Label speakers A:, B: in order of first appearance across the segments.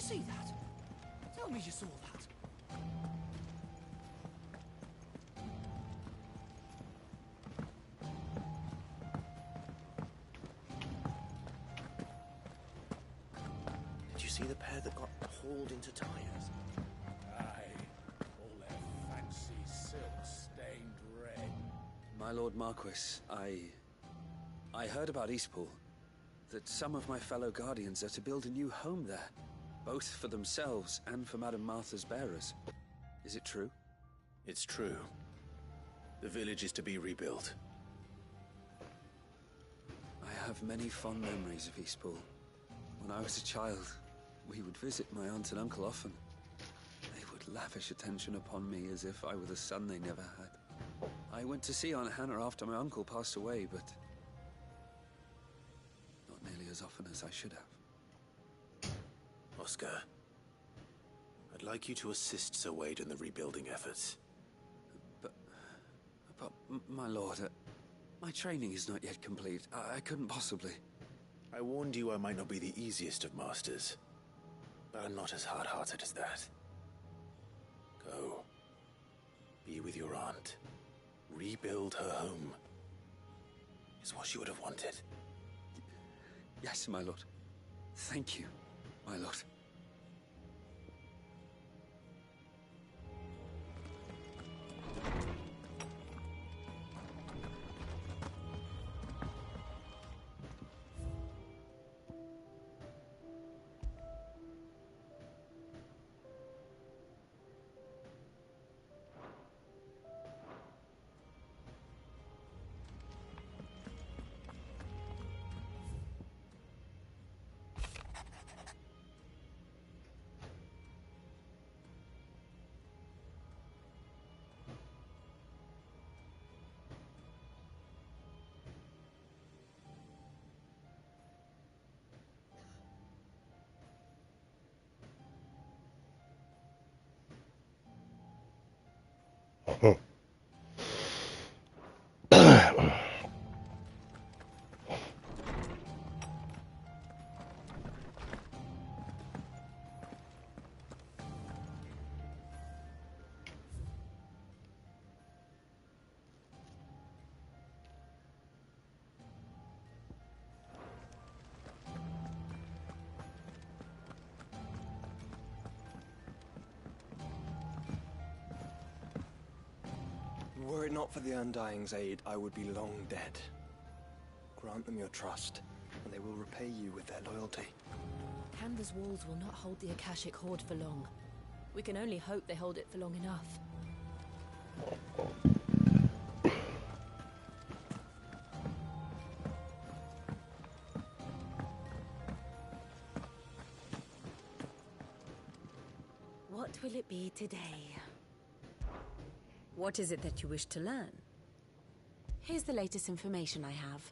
A: see that? Tell me you saw that.
B: Did you see the pair that got hauled into tires?
C: Aye. All their fancy silk stained red.
D: My Lord Marquis, I heard about Eastpool. That some of my fellow Guardians are to build a new home there. Both for themselves and for Madame Martha's bearers. Is it true?
B: It's true. The village is to be rebuilt.
D: I have many fond memories of Eastpool. When I was a child, we would visit my aunt and uncle often. They would lavish attention upon me as if I were the son they never had. I went to see Aunt Hannah after my uncle passed away, but not nearly as often as I should have.
B: Oscar, I'd like you to assist Sir Wade in the rebuilding efforts.
D: But my lord, my training is not yet complete. I couldn't possibly.
B: I warned you I might not be the easiest of masters, but I'm not as hard-hearted as that. Go. Be with your aunt. Rebuild her home. Is what she would have wanted.
D: Yes, my lord. Thank you, my lord.
E: Were it not for the Undying's aid, I would be long dead. Grant them your trust, and they will repay you with their loyalty.
F: Canda's walls will not hold the Akashic Horde for long. We can only hope they hold it for long enough. What will it be today?
G: What is it that you wish to learn?
F: Here's the latest information I have.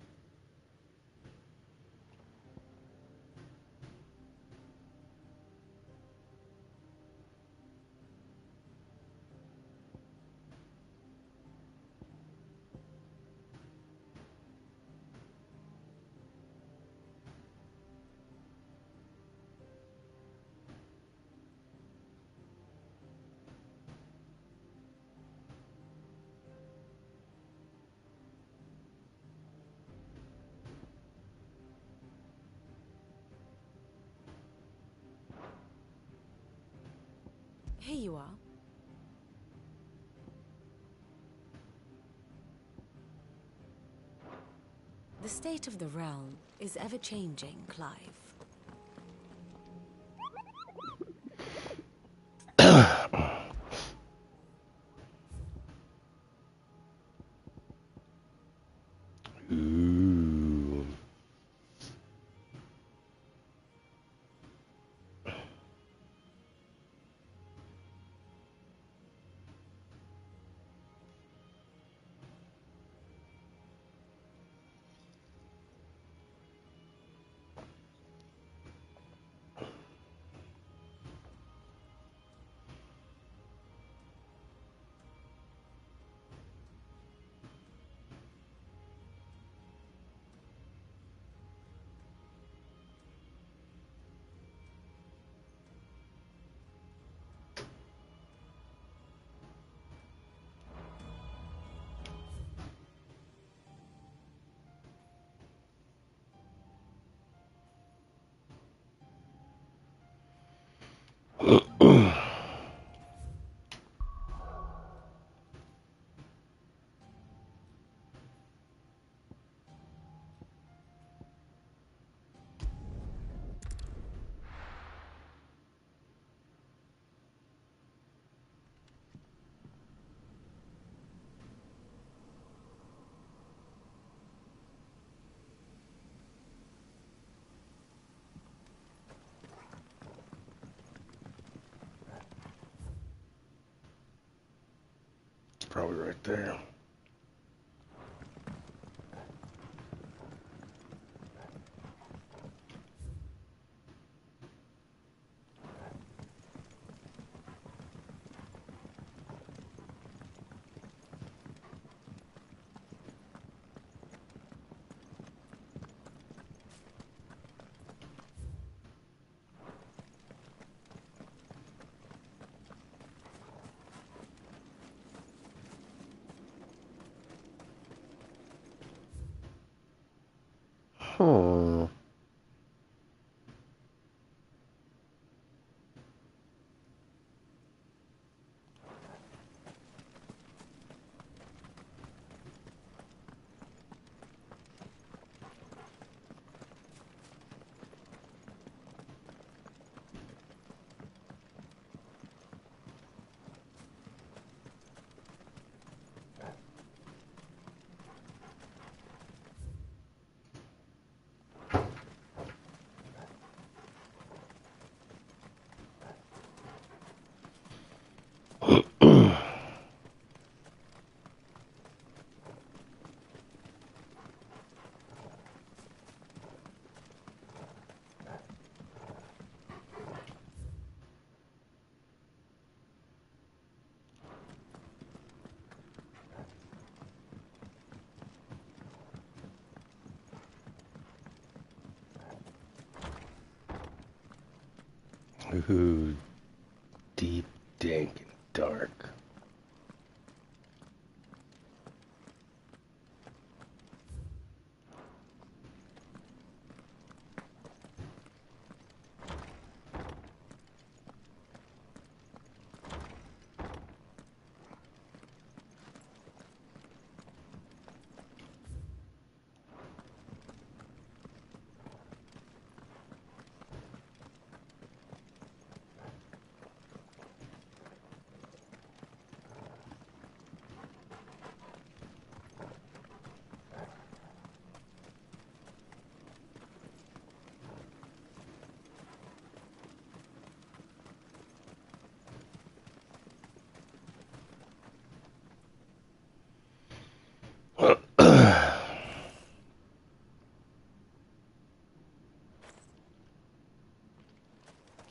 F: Here you are. The state of the realm is ever-changing, Clive.
G: probably right there. Hmm. Ooh, deep, dank, and dark.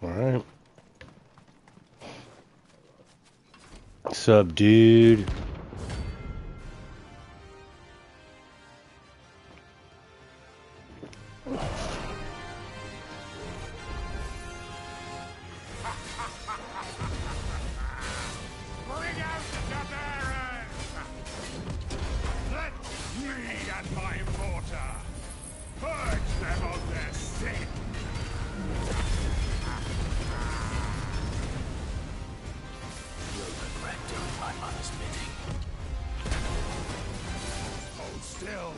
G: Alright. What's up, dude?
C: Bring out the barons! Let me and my mortar purge them of their sin!
B: You'll regret doing my mother's bidding.
C: Hold still!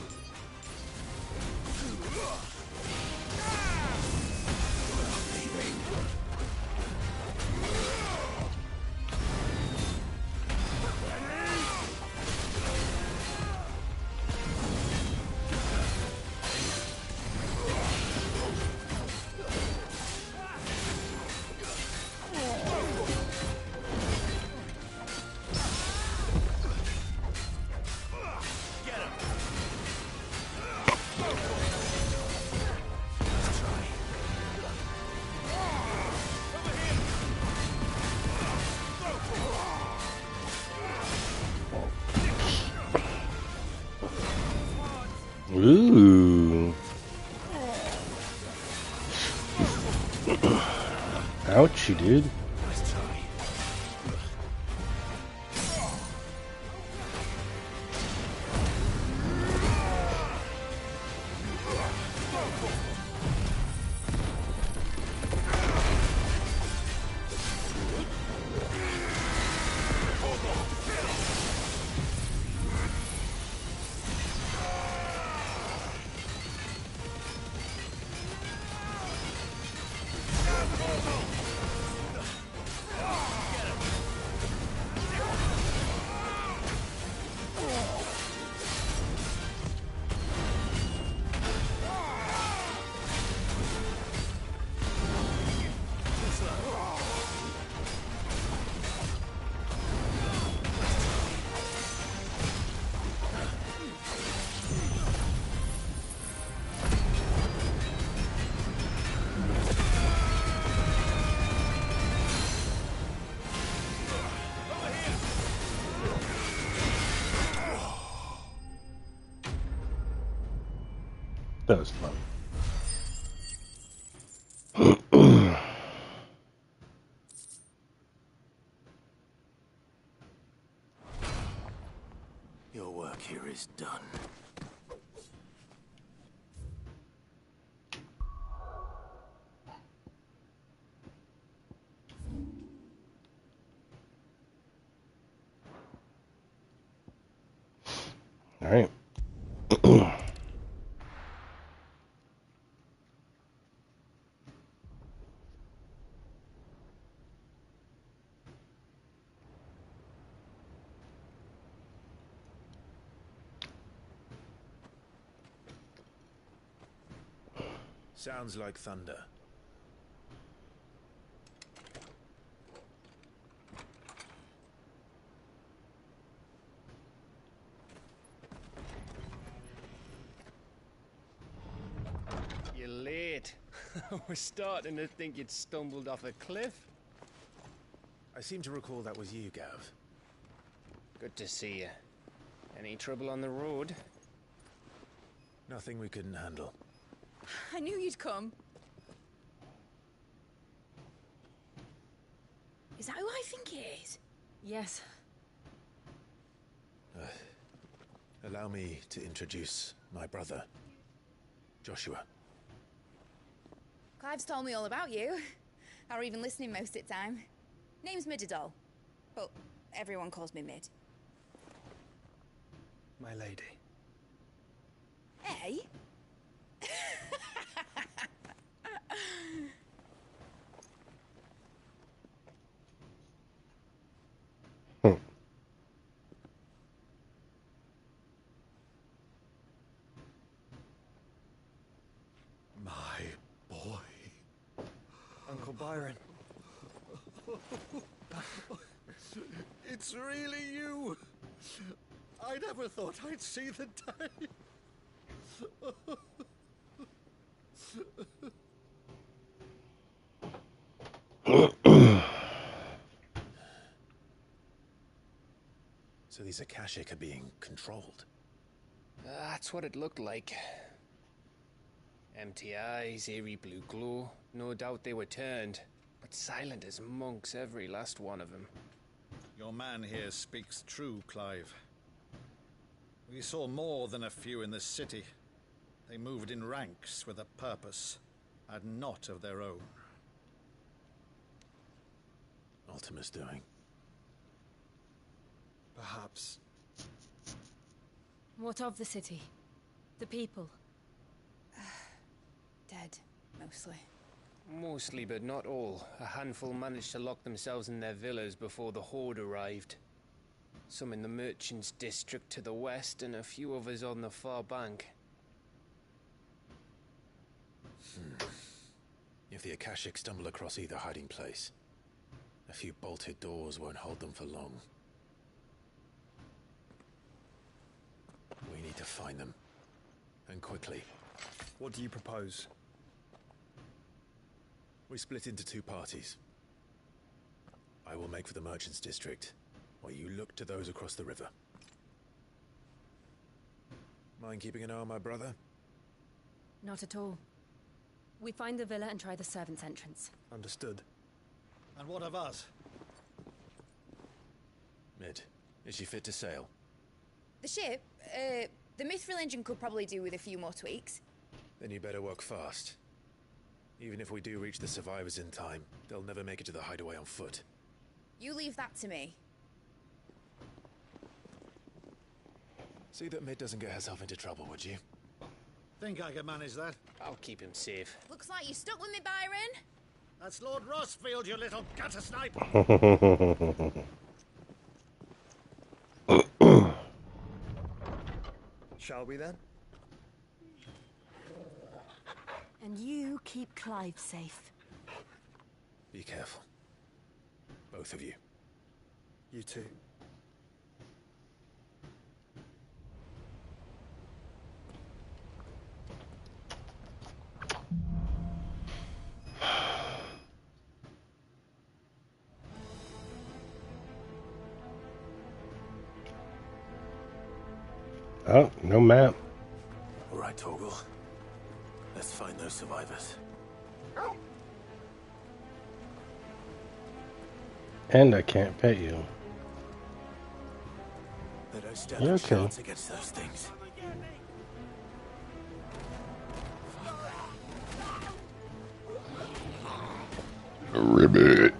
G: Ooh. Ouchie, dude. That was fun.
B: Your work here is done.
G: All right.
B: Sounds like thunder.
H: You're late. We're starting to think you'd stumbled off a cliff.
B: I seem to recall that was you, Gav.
H: Good to see you. Any trouble on the road?
B: Nothing we couldn't handle.
F: I knew you'd come. Is that who I think it is? Yes.
B: Allow me to introduce my brother, Joshua.
I: Clive's told me all about you. Or even listening most of the time. Name's Midadol, but everyone calls me Mid.
E: My lady.
I: Hey?
C: My boy.
E: Uncle Byron.
C: It's really you. I never thought I'd see the day.
B: So these Akashic are being controlled.
H: That's what it looked like. Empty eyes, eerie blue glow. No doubt they were turned, but silent as monks, every last one of them.
C: Your man here speaks true, Clive. We saw more than a few in the city. They moved in ranks with a purpose, and not of their own.
B: Ultima's doing.
E: Perhaps.
F: What of the city? The people?
I: Dead, mostly.
H: Mostly, but not all. A handful managed to lock themselves in their villas before the Horde arrived. Some in the merchants' district to the west, and a few others on the far bank.
B: If the Akashic stumble across either hiding place, a few bolted doors won't hold them for long. We need to find them. And quickly.
E: What do you propose?
B: We split into two parties. I will make for the merchants' district, while you look to those across the river. Mind keeping an eye on my brother?
F: Not at all. We find the villa and try the servants' entrance.
E: Understood.
C: And what of us?
B: Mid, is she fit to sail?
I: The ship, the Mithril engine could probably do with a few more tweaks.
B: Then you better work fast. Even if we do reach the survivors in time, they'll never make it to the hideaway on foot.
I: You leave that to me.
B: See that Mid doesn't get herself into trouble, would you?
C: Think I can manage that?
H: I'll keep him safe.
I: Looks like you stuck with me, Byron.
C: That's Lord Rossfield, you little gutter snipe!
E: Shall we then?
F: And you keep Clive safe.
B: Be careful. Both of you.
E: You too.
G: Oh, no map.
B: All right, Torgal. Let's find those survivors.
G: And I can't pet you.
B: They don't stand
G: You're
B: a
G: okay.
B: chance against those things.
G: Ribbit.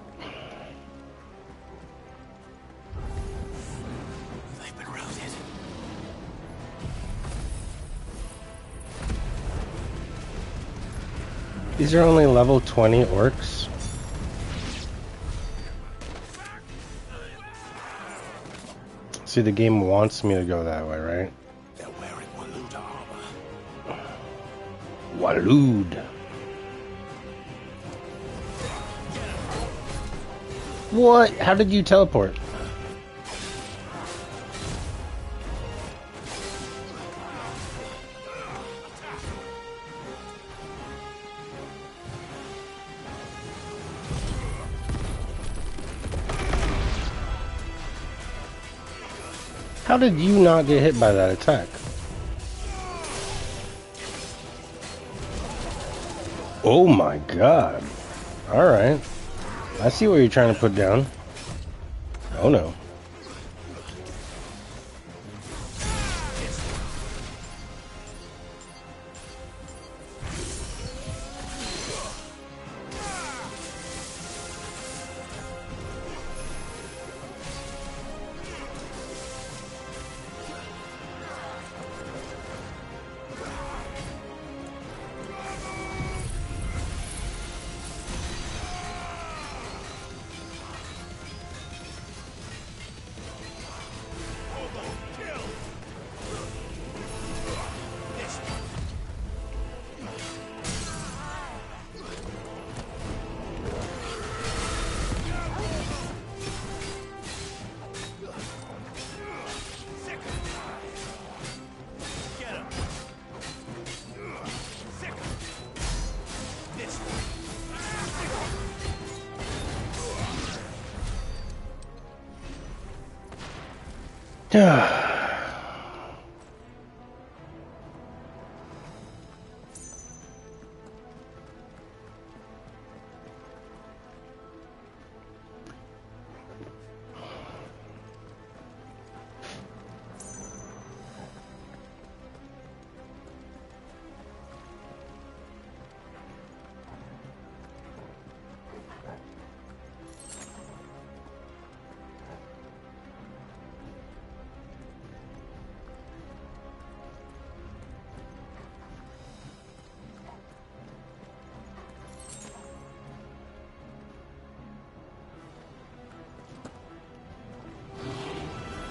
B: They've been routed.
G: These are only level 20 orcs. See, the game wants me to go that way, right?
B: They're wearing Waluda armor.
G: Walud. What? How did you teleport? How did you not get hit by that attack? Oh my god. Alright. I see what you're trying to put down. Oh no.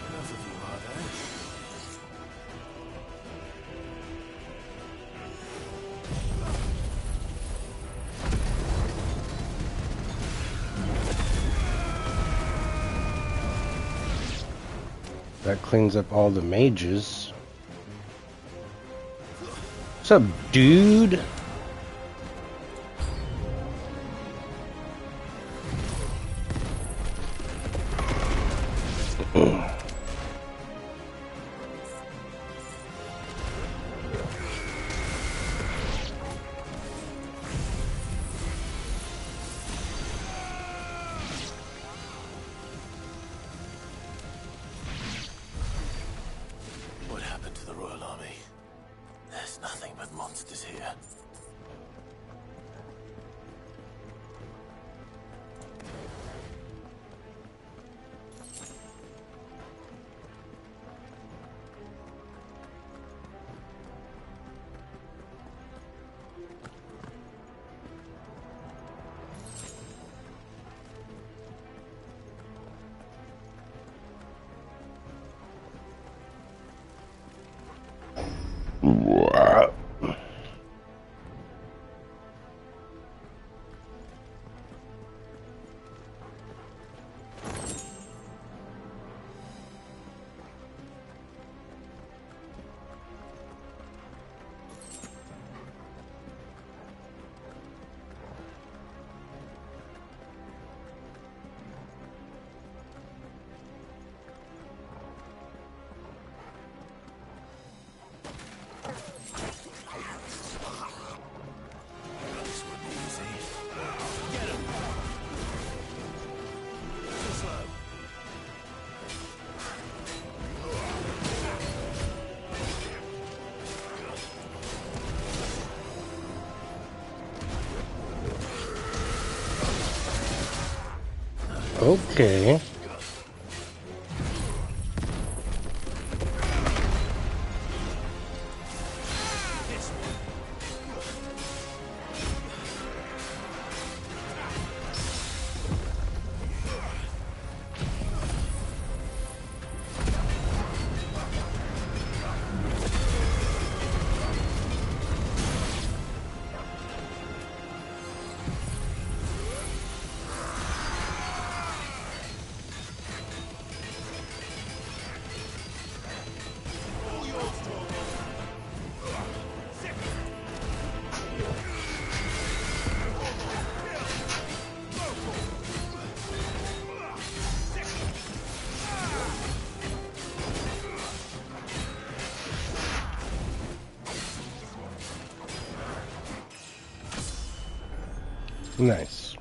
B: Enough of you, are there?
G: That cleans up all the mages. What's up, dude?
B: What happened to the Royal Army? There's nothing but monsters here.
G: Wow. Okay. Nice.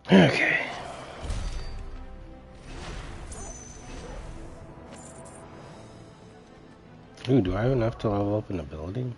G: Okay. Ooh, do I have enough to level up an ability?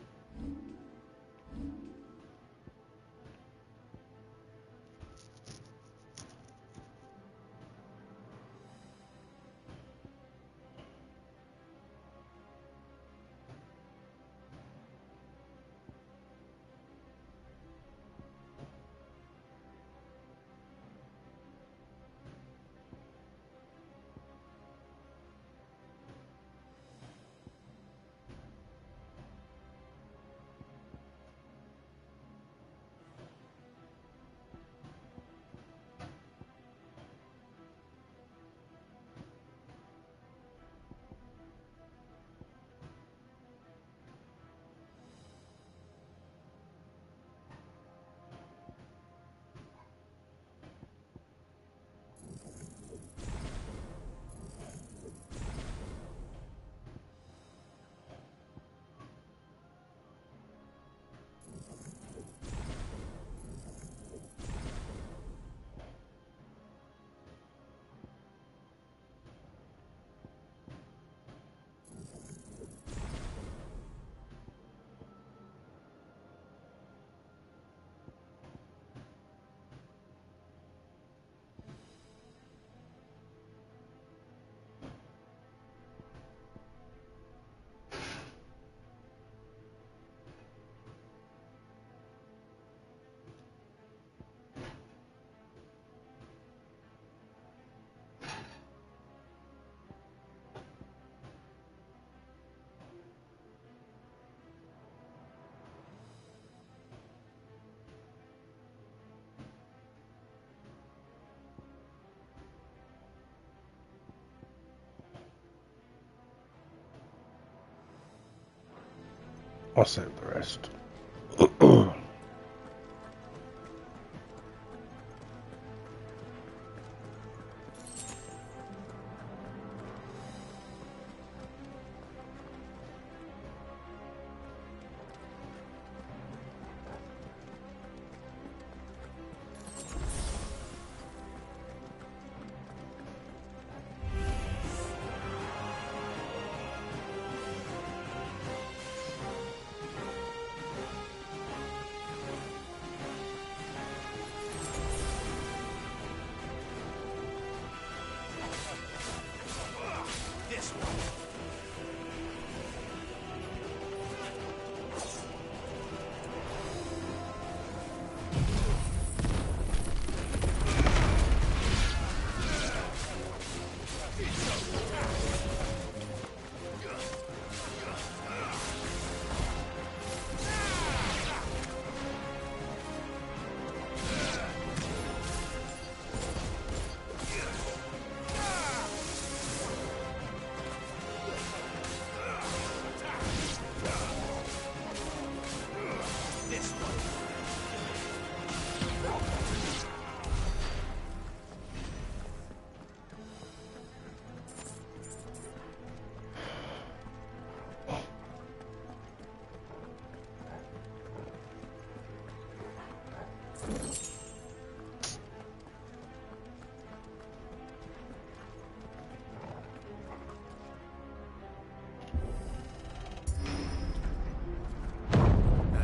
G: I'll save the rest.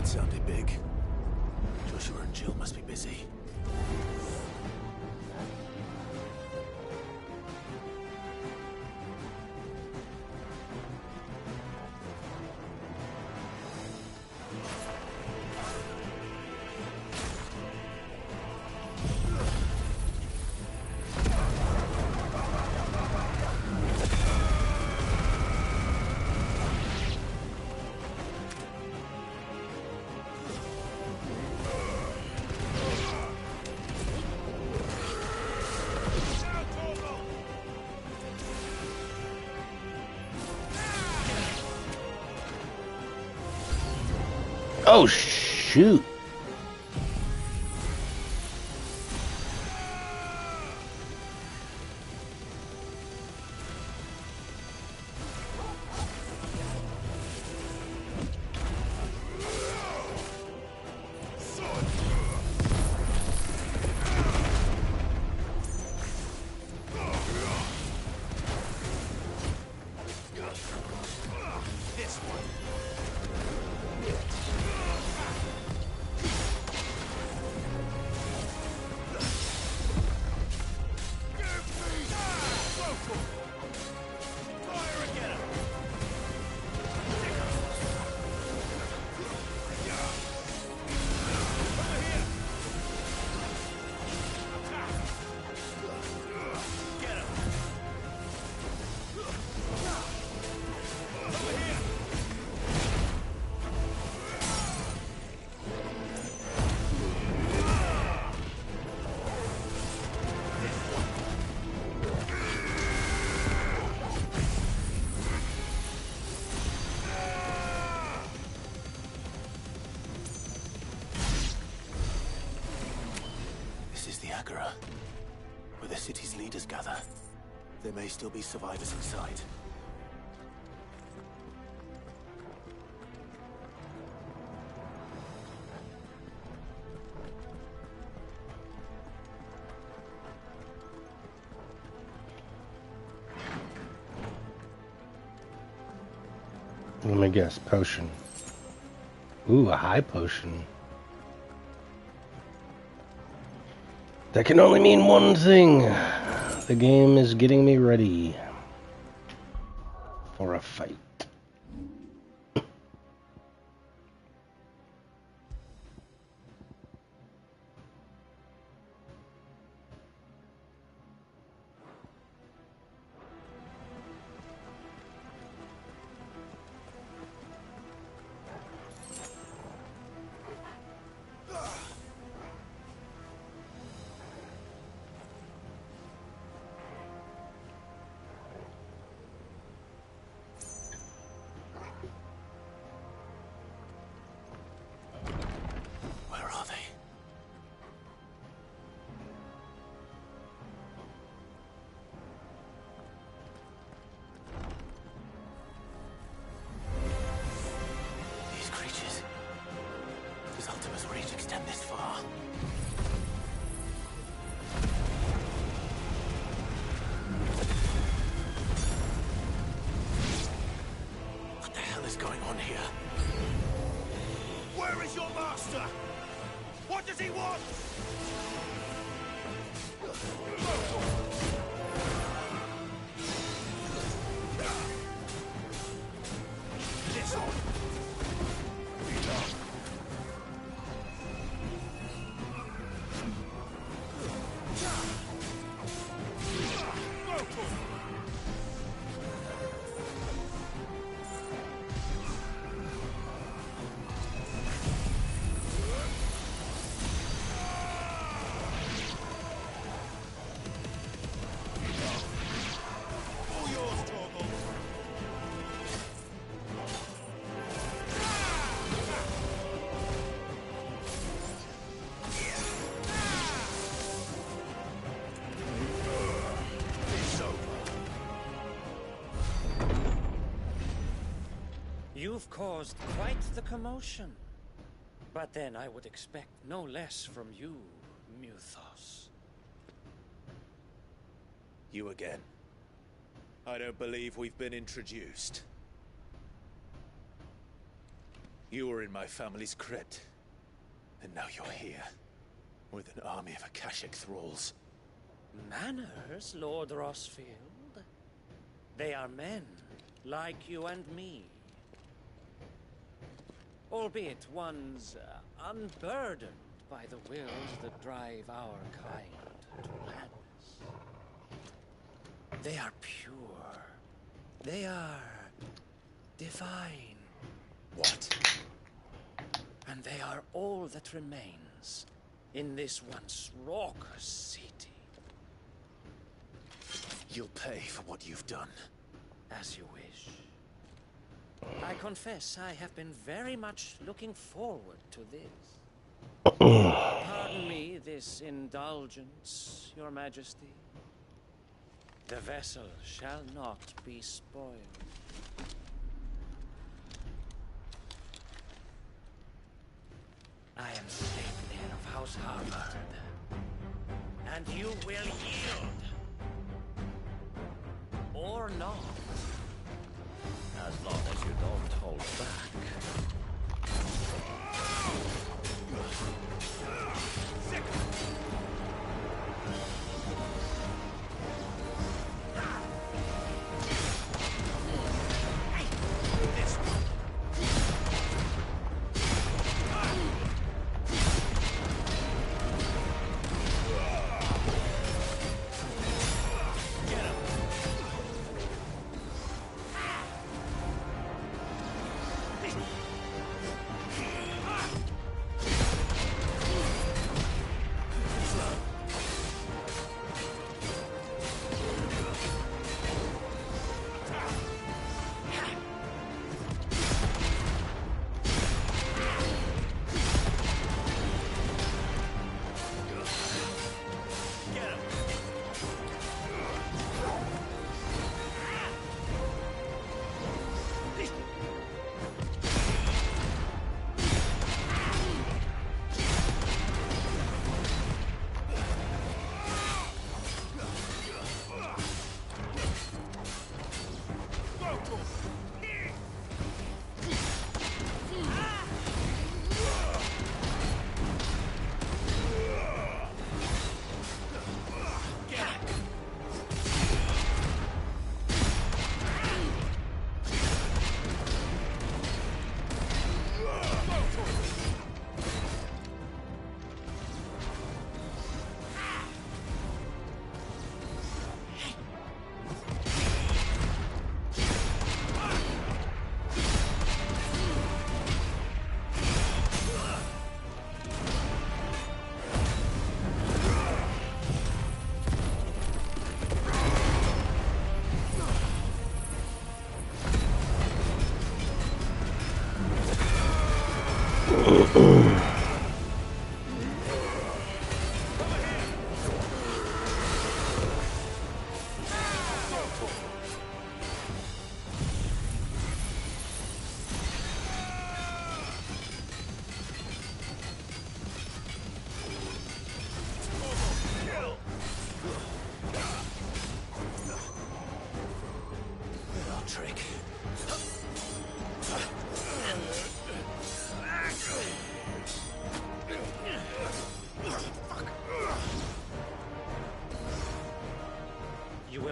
B: Sounded big. Joshua and Jill must be busy.
G: Oh, shoot.
B: Where the city's leaders gather. There may still be survivors inside.
G: Let me guess, potion. Ooh, a high potion. That can only mean one thing. The game is getting me ready for a fight.
A: What does he want? This one.
J: You've caused quite the commotion. But then I would expect no less from you, Muthos.
B: You again. I don't believe we've been introduced. You were in my family's crypt, and now you're here. with an army of Akashic thralls.
J: Manners, Lord Rossfield? They are men, like you and me. Albeit ones unburdened by the wills that drive our kind to madness. They are pure. They are divine.
B: What?
J: And they are all that remains in this once raucous city.
B: You'll pay for what you've done.
J: As you wish. I confess I have been very much looking forward to this. Pardon me this indulgence, Your Majesty. The vessel shall not be spoiled. I am Sleipnir of House Harvard, and you will yield. Or not.
A: As long as you don't hold back.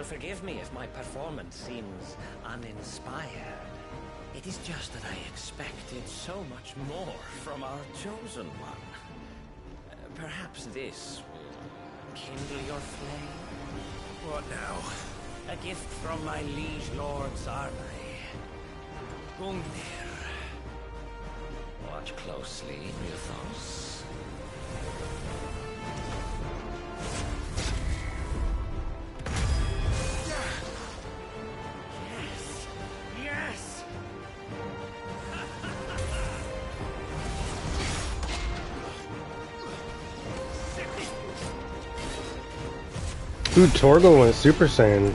J: Forgive me if my performance seems uninspired. It is just that I expected so much more from our chosen one. Perhaps this will kindle your flame?
B: What now?
J: A gift from my liege lord Zarnai. Gungnir. Watch closely, Ryuthos.
G: Dude, Torgal went Super Saiyan.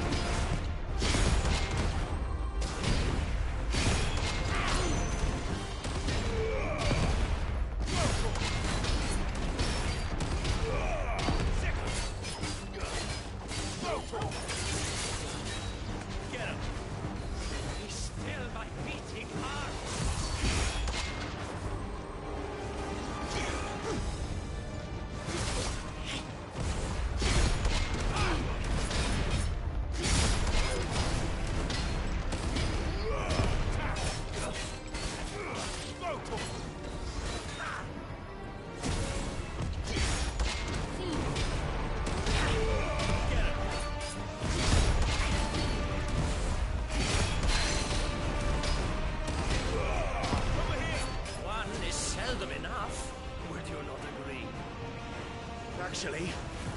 B: Actually,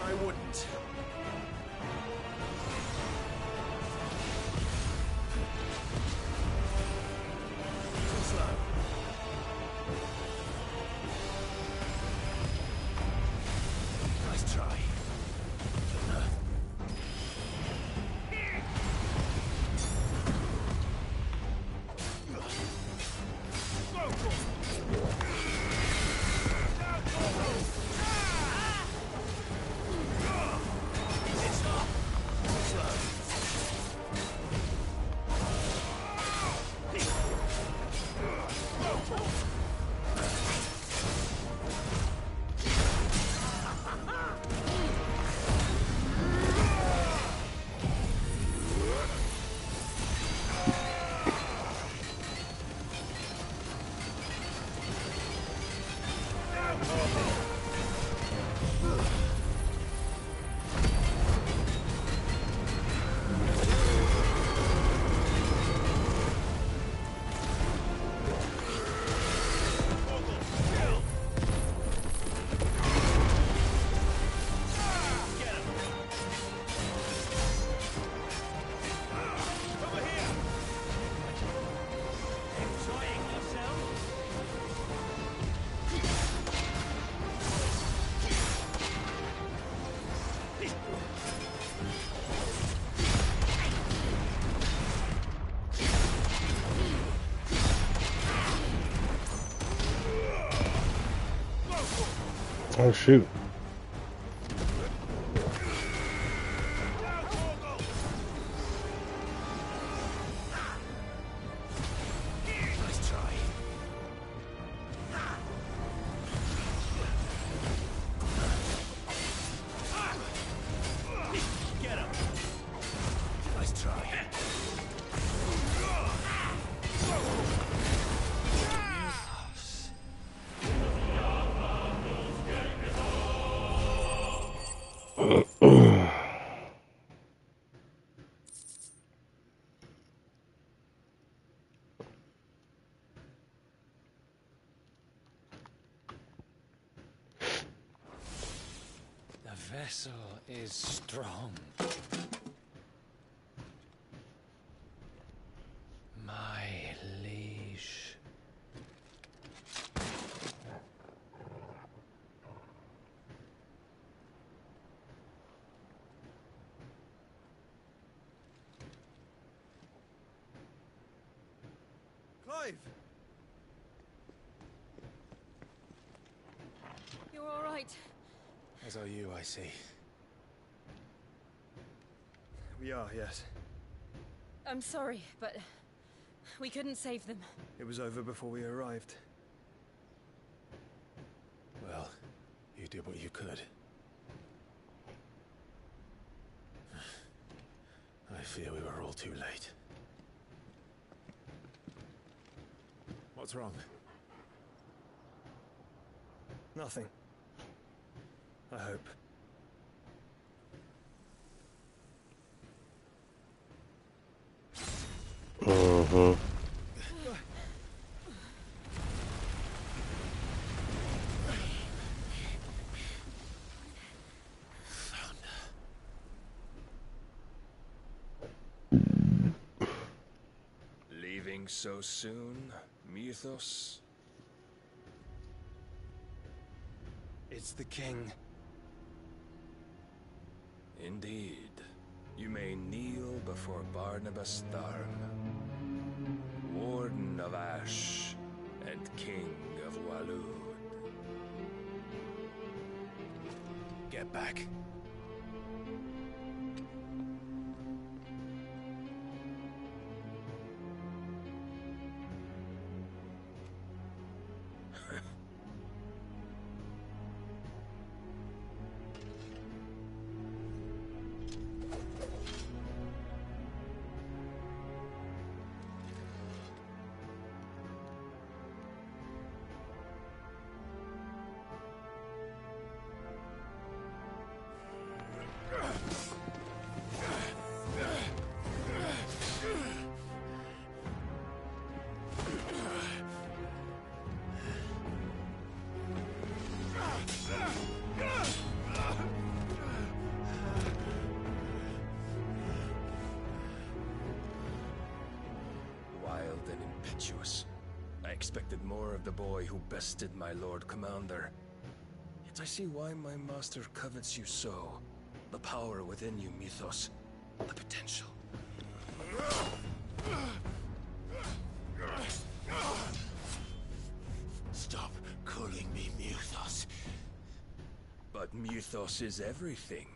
B: I wouldn't. Too slow. Nice try.
G: Oh shoot.
B: Nice try. Get him. Nice try.
J: The vessel is strong. My liege.
E: Clive!
F: You're all right.
B: As are you, I see.
E: We are, yes.
F: I'm sorry, but we couldn't save them.
E: It was over before we arrived.
B: Well, you did what you could. I fear we were all too late. What's wrong?
E: Nothing. I hope.
G: Mm-hmm.
K: Leaving so soon, Mythos?
E: It's the king.
K: Indeed. You may kneel before Barnabas Tharm, Warden of Ash and King of Waloed.
B: Get back.
K: virtuous. I expected more of the boy who bested my Lord Commander. Yet I see why my master covets you so. The power within you, Mythos. The potential.
B: Stop calling me Mythos.
K: But Mythos is everything.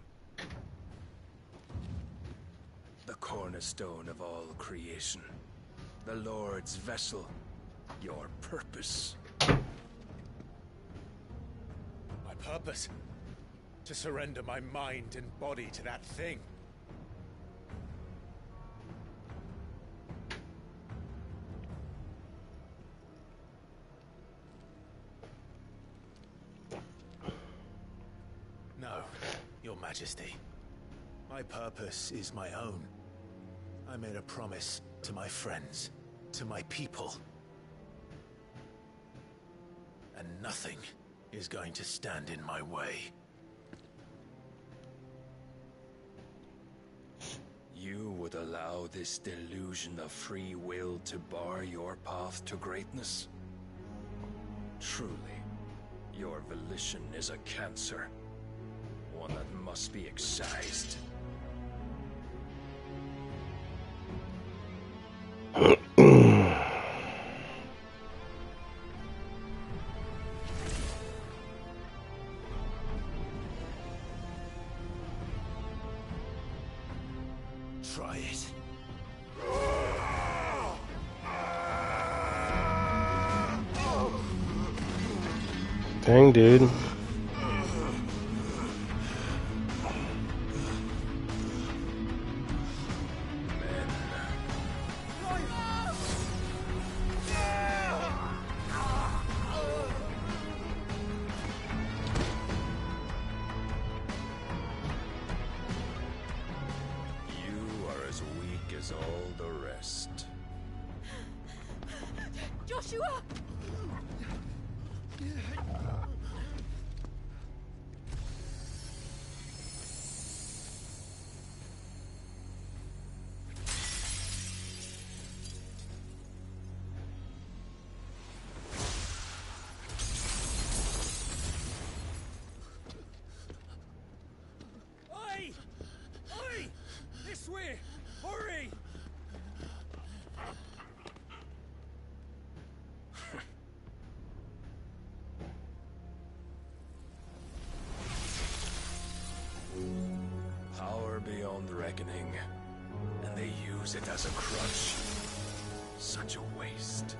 K: The cornerstone of all creation. The Lord's vessel. Your purpose.
B: My purpose? To surrender my mind and body to that thing. No, Your Majesty. My purpose is my own. I made a promise to my friends, to my people. And nothing is going to stand in my way.
K: You would allow this delusion of free will to bar your path to greatness? Truly, your volition is a cancer. One that must be excised.
B: Try it.
G: Dang, dude.
K: You are as weak as all the rest.
F: Joshua!
K: Oi! Oi! This way! Hurry! Power beyond reckoning, and they use it as a crutch. Such a waste.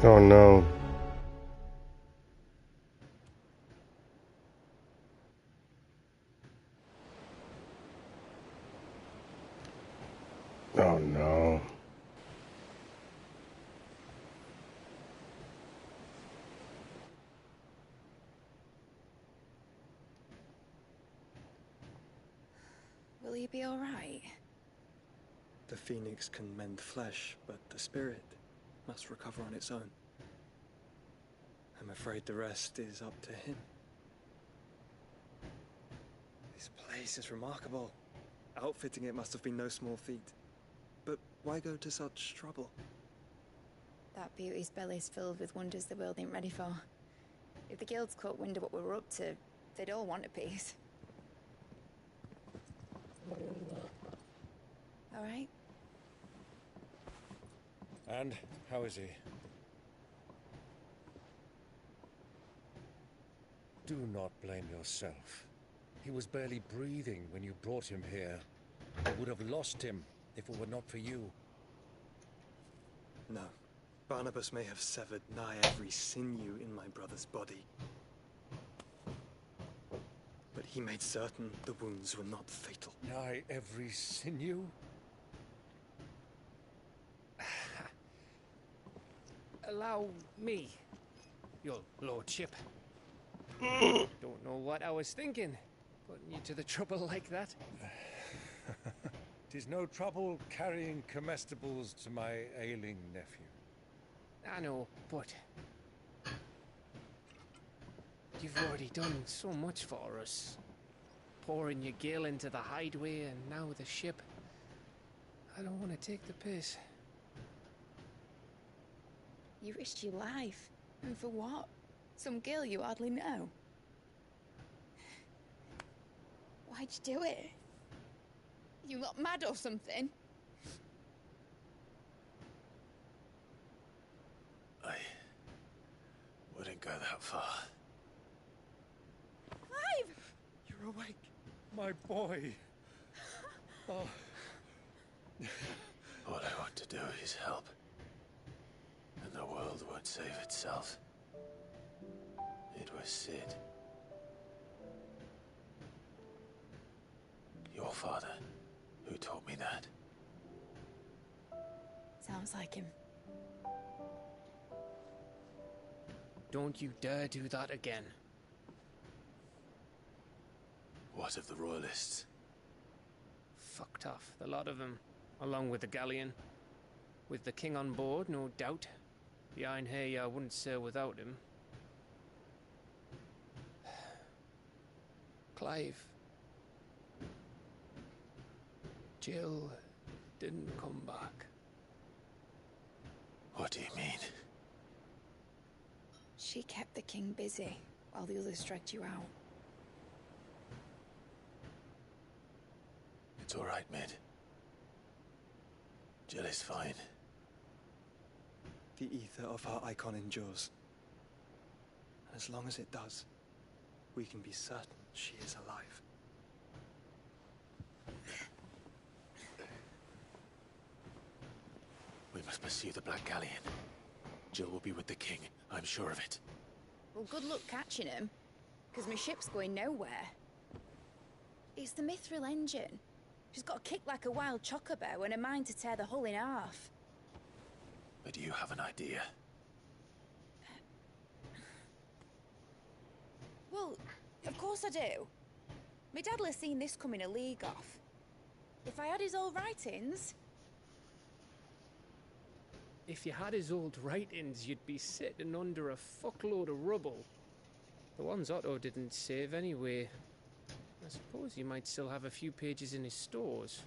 G: Oh no. Oh no.
I: Will you be all right?
E: The phoenix can mend flesh, but the spirit must recover on its own. I'm afraid the rest is up to him. This place is remarkable. Outfitting it must have been no small feat. But why go to such trouble?
I: That beauty's belly's filled with wonders the world ain't ready for. If the guilds caught wind of what we were up to, they'd all want a piece. All right?
A: And how is he? Do not blame yourself. He was barely breathing when you brought him here. We would have lost him if it were not for you.
E: No. Barnabas may have severed nigh every sinew in my brother's body. But he made certain the wounds were not fatal.
A: Nigh every sinew?
H: Allow me, your lordship. Don't know what I was thinking, putting you to the trouble like that.
A: 'Tis no trouble carrying comestibles to my ailing nephew.
H: I know, but you've already done so much for us. pouring your gale into the hideaway and now the ship. I don't want to take the piss.
I: You risked your life. And for what? Some girl you hardly know. Why'd you do it? You got mad or something?
B: I wouldn't go that far.
I: Clive!
A: You're awake, my boy. Oh.
B: All I want to do is help. And the world won't save itself. It was Sid. Your father, who taught me that.
I: Sounds like him.
H: Don't you dare do that again.
B: What of the Royalists?
H: Fucked off, the lot of them, along with the galleon. With the king on board, no doubt. Behind here, I wouldn't sail without him. Clive. Jill didn't come back.
B: What do you mean?
I: She kept the king busy while the others dragged you out.
B: It's all right, Mid. Jill is fine.
E: The ether of her icon endures. And as long as it does, we can be certain she is alive.
B: We must pursue the Black Galleon. Jill will be with the king, I'm sure of it.
I: Well, good luck catching him, because my ship's going nowhere. It's the Mithril engine. She's got a kick like a wild chocobo and a mind to tear the hull in half.
B: But do you have an idea?
I: Well, of course I do. My dad'll have seen this coming a league off. If I had his old writings...
H: If you had his old writings, you'd be sitting under a fuckload of rubble. The ones Otto didn't save anyway. I suppose you might still have a few pages in his stores.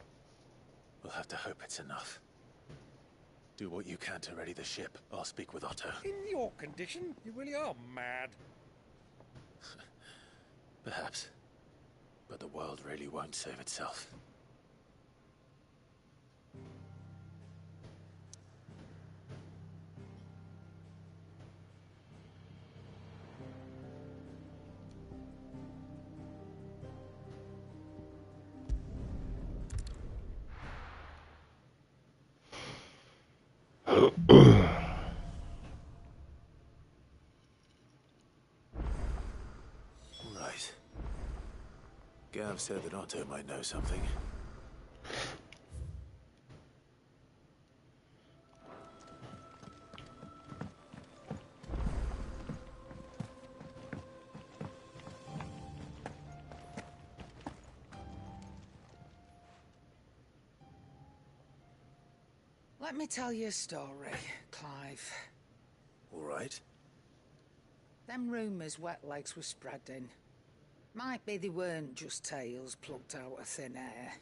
B: We'll have to hope it's enough. Do what you can to ready the ship. I'll speak with Otto.
A: In your condition, you really are mad.
B: Perhaps. But the world really won't save itself. Right. Gav said that Otto might know something.
L: Let me tell you a story, Clive.
B: All right.
L: Them rumours Wetlegs were spreading. Might be they weren't just tales plucked out of thin air.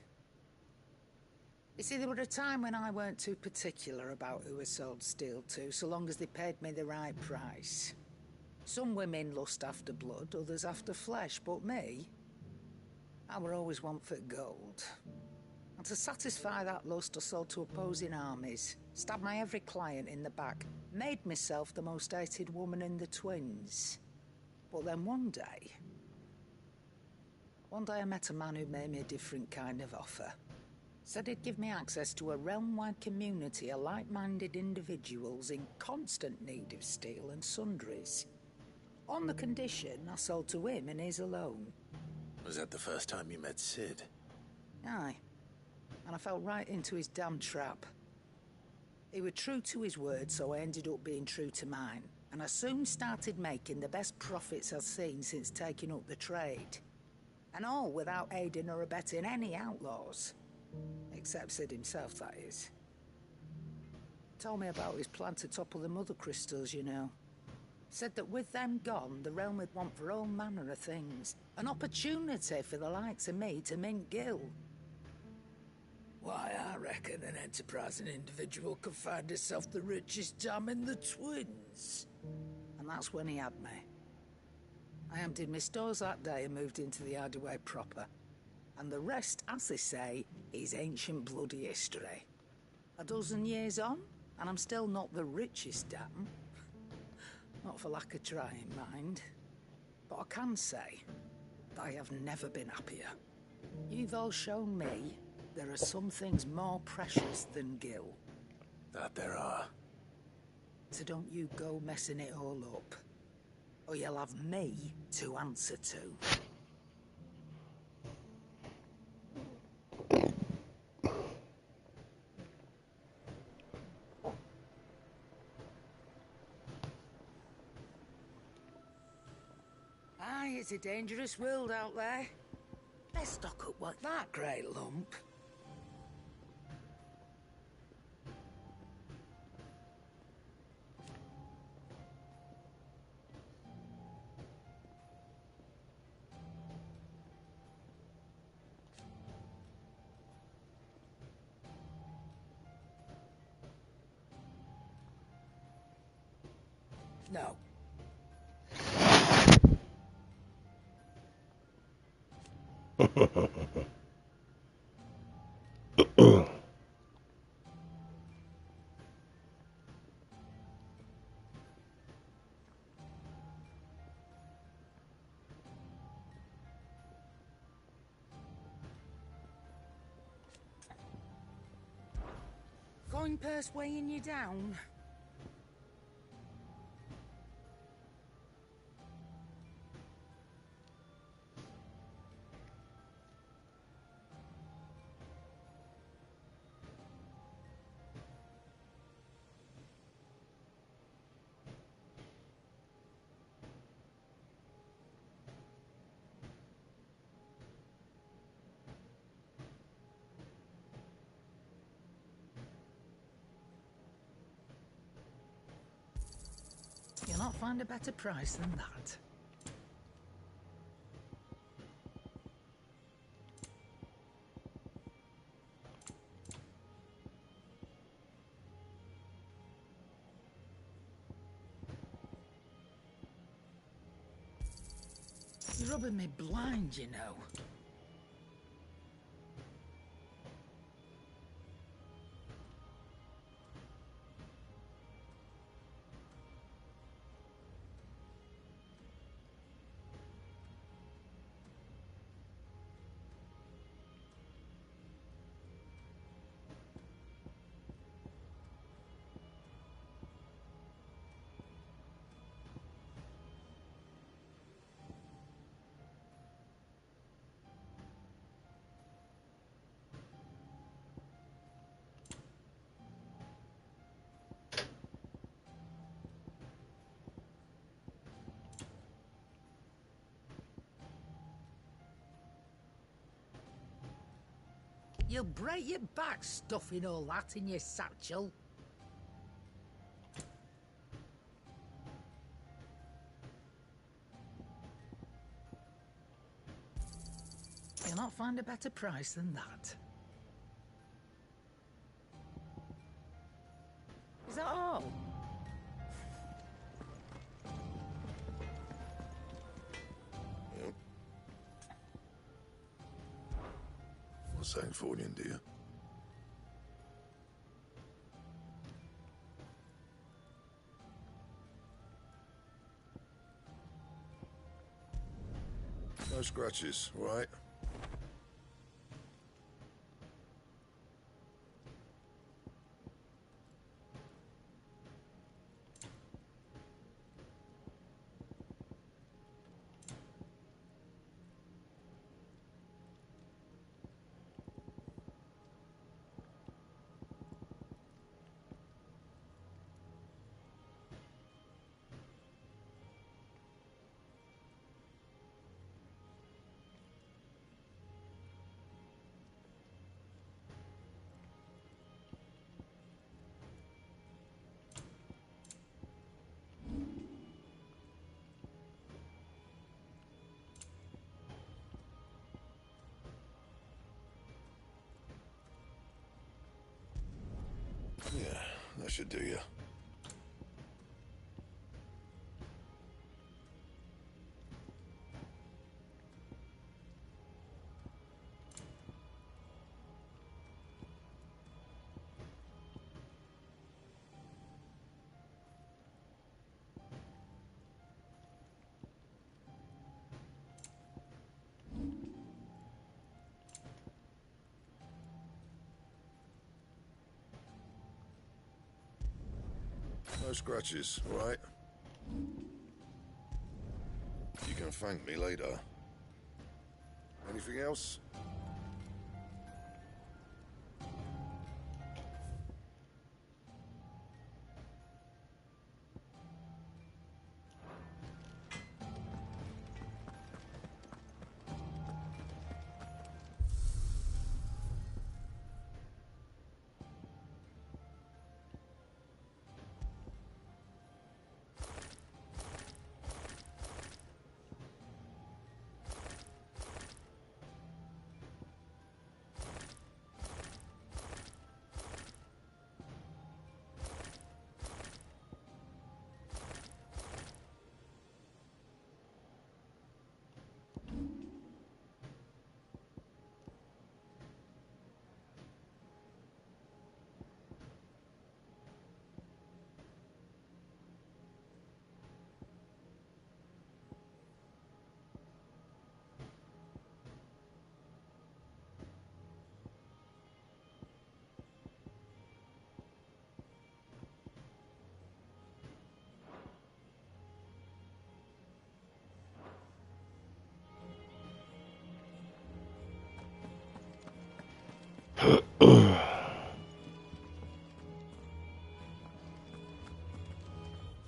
L: You see, there were a time when I weren't too particular about who I sold steel to, so long as they paid me the right price. Some women lust after blood, others after flesh, but me, I were always one for gold. And to satisfy that lust, I sold to opposing armies, stabbed my every client in the back, made myself the most hated woman in the twins. But then one day I met a man who made me a different kind of offer. Said he'd give me access to a realm-wide community of like-minded individuals in constant need of steel and sundries. On the condition I sold to him and his alone.
B: Was that the first time you met Sid?
L: Aye. And I fell right into his damn trap. He was true to his word, so I ended up being true to mine. And I soon started making the best profits I've seen since taking up the trade. And all without aiding or abetting any outlaws. Except Sid himself, that is. Told me about his plan to topple the mother crystals, you know. Said that with them gone, the realm would want for all manner of things. An opportunity for the likes of me to mint gil. Why, I reckon an enterprising individual could find himself the richest dam in the Twins. And that's when he had me. I emptied my stores that day and moved into the Hideaway proper. And the rest, as they say, is ancient bloody history. A dozen years on, and I'm still not the richest dam. Not for lack of trying, mind. But I can say that I have never been happier. You've all shown me there are some things more precious than gil.
B: That there are.
L: So don't you go messing it all up, or you'll have me to answer to. Aye, it's a dangerous world out there. Let's stock up what that great lump. No. Coin purse weighing you down? You'll not find a better price than that. You're rubbing me blind, you know. You'll break your back stuffing all that in your satchel. You'll not find a better price than that. Is that all?
M: Sanctfornian, dear. No scratches, right? should do you. No scratches, all right? You can thank me later. Anything else?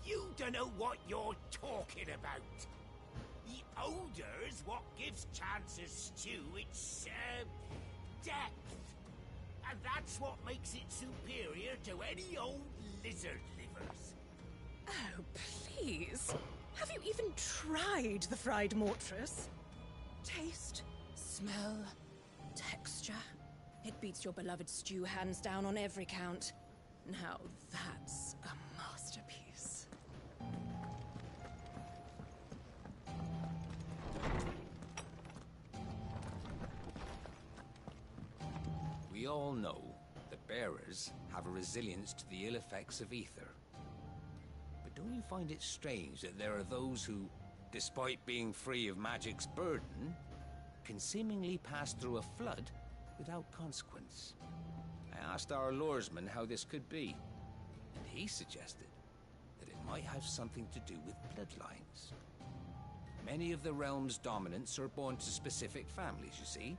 N: You don't know what you're talking about. The odor's what gives Chance's stew its, depth. And that's what makes it superior to any old lizard livers.
O: Oh, please. Have you even tried the fried mortress? Taste, smell, texture. It beats your beloved stew hands down on every count. Now that's a masterpiece.
P: We all know that bearers have a resilience to the ill effects of ether. But don't you find it strange that there are those who, despite being free of magic's burden, can seemingly pass through a flood without consequence? I asked our luresman how this could be, and he suggested that it might have something to do with bloodlines. Many of the realm's dominants are born to specific families, you see.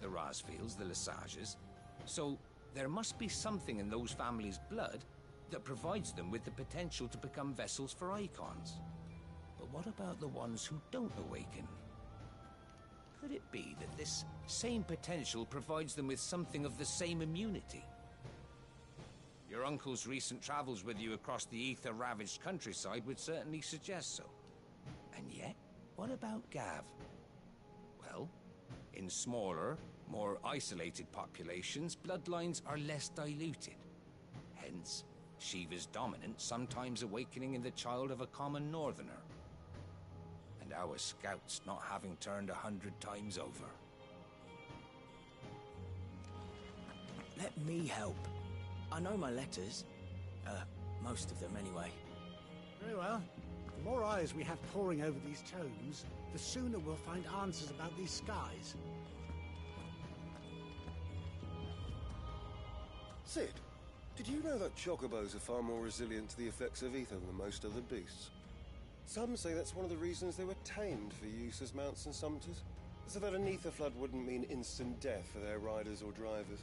P: The Rasfields, the Lesages. So there must be something in those families' blood that provides them with the potential to become vessels for icons. But what about the ones who don't awaken? Could it be that this same potential provides them with something of the same immunity? Your uncle's recent travels with you across the ether-ravaged countryside would certainly suggest so. And yet, what about Gav? Well, in smaller, more isolated populations, bloodlines are less diluted. Hence, Shiva's dominant sometimes awakening in the child of a common northerner. And our scouts not having turned 100 times over.
Q: Let me help. I know my letters. Most of them anyway.
R: Very well. The more eyes we have poring over these tomes, the sooner we'll find answers about these skies.
S: Sid, did you know that chocobos are far more resilient to the effects of ether than most other beasts? Some say that's one of the reasons they were tamed for use as mounts and sumpters, so that an ether flood wouldn't mean instant death for their riders or drivers.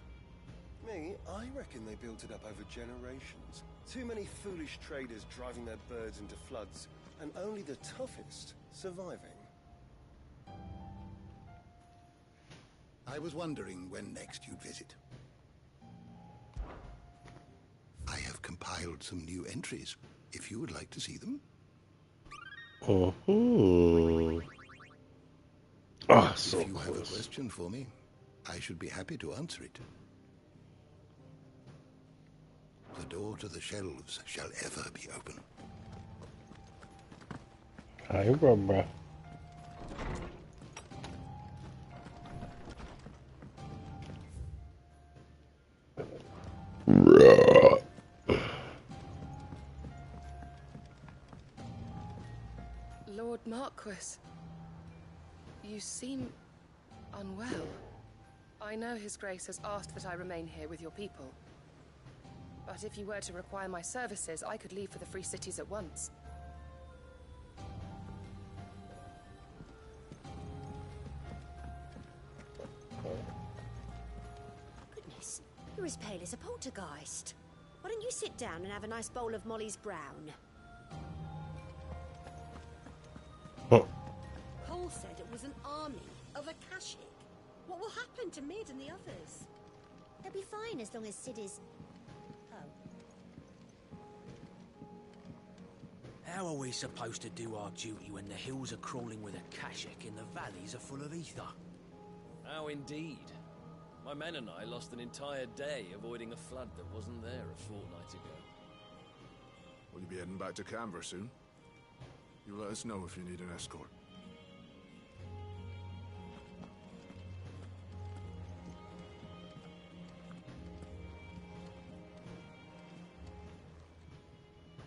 S: Me, I reckon they built it up over generations. Too many foolish traders driving their birds into floods, and only the toughest surviving.
T: I was wondering when next you'd visit. I have compiled some new entries, if you would like to see them.
G: Oh, so
T: if you have a
G: close.
T: question for me, I should be happy to answer it. the door to the shelves shall ever be open.
G: Hi, bruh.
U: Lord Marquis, you seem unwell. I know His Grace has asked that I remain here with your people. But if you were to require my services, I could leave for the Free Cities at once.
V: Goodness, you're as pale as a poltergeist. Why don't you sit down and have a nice bowl of Molly's Brown? Cole said it was an army of Akashic. What will happen to Mid and the others? They'll be fine as long as Sid is... Oh.
Q: How are we supposed to do our duty when the hills are crawling with Akashic and the valleys are full of ether?
K: How indeed. My men and I lost an entire day avoiding a flood that wasn't there a fortnight ago.
W: Will you be heading back to Canberra soon? You let us know if you need an escort.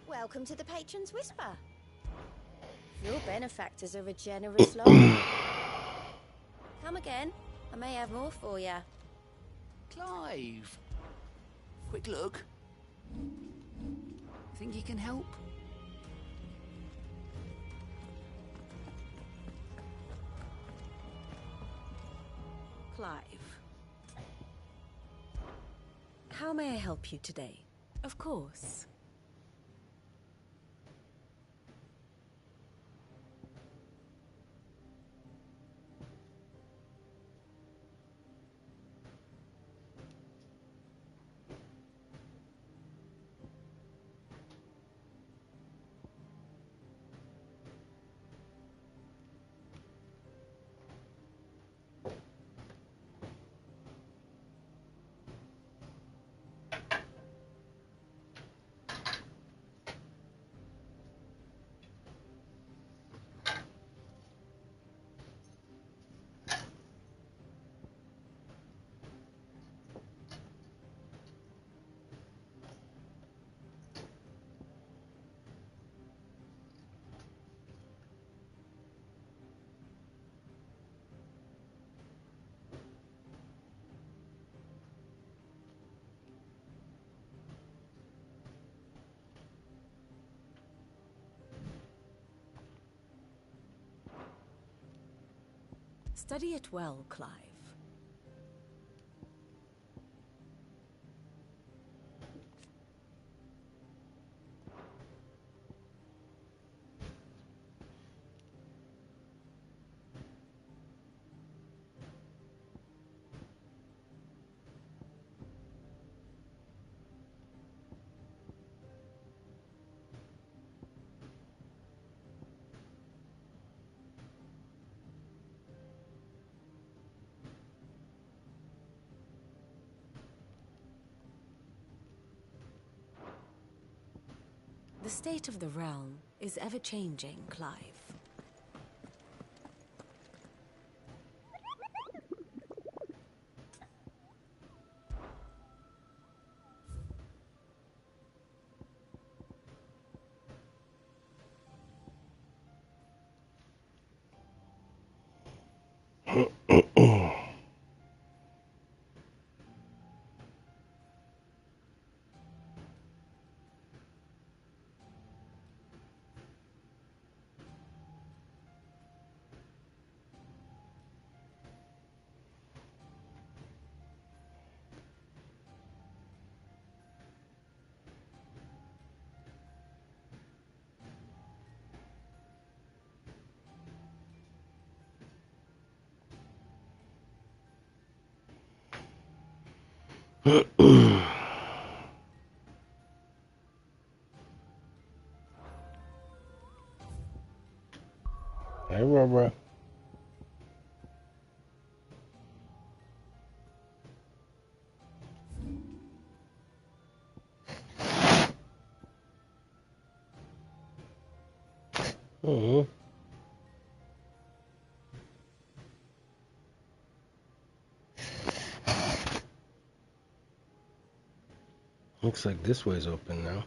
V: Welcome to the Patron's Whisper. Your benefactors are a generous lot. Come again. I may have more for you.
Q: Clive! Quick look. Think you can help?
V: Clive. How may I help you today?
F: Of course. Study it well, Clive. The state of the realm is ever-changing, Clive.
G: Hey, Barbara. Oh. Looks like this way's open now.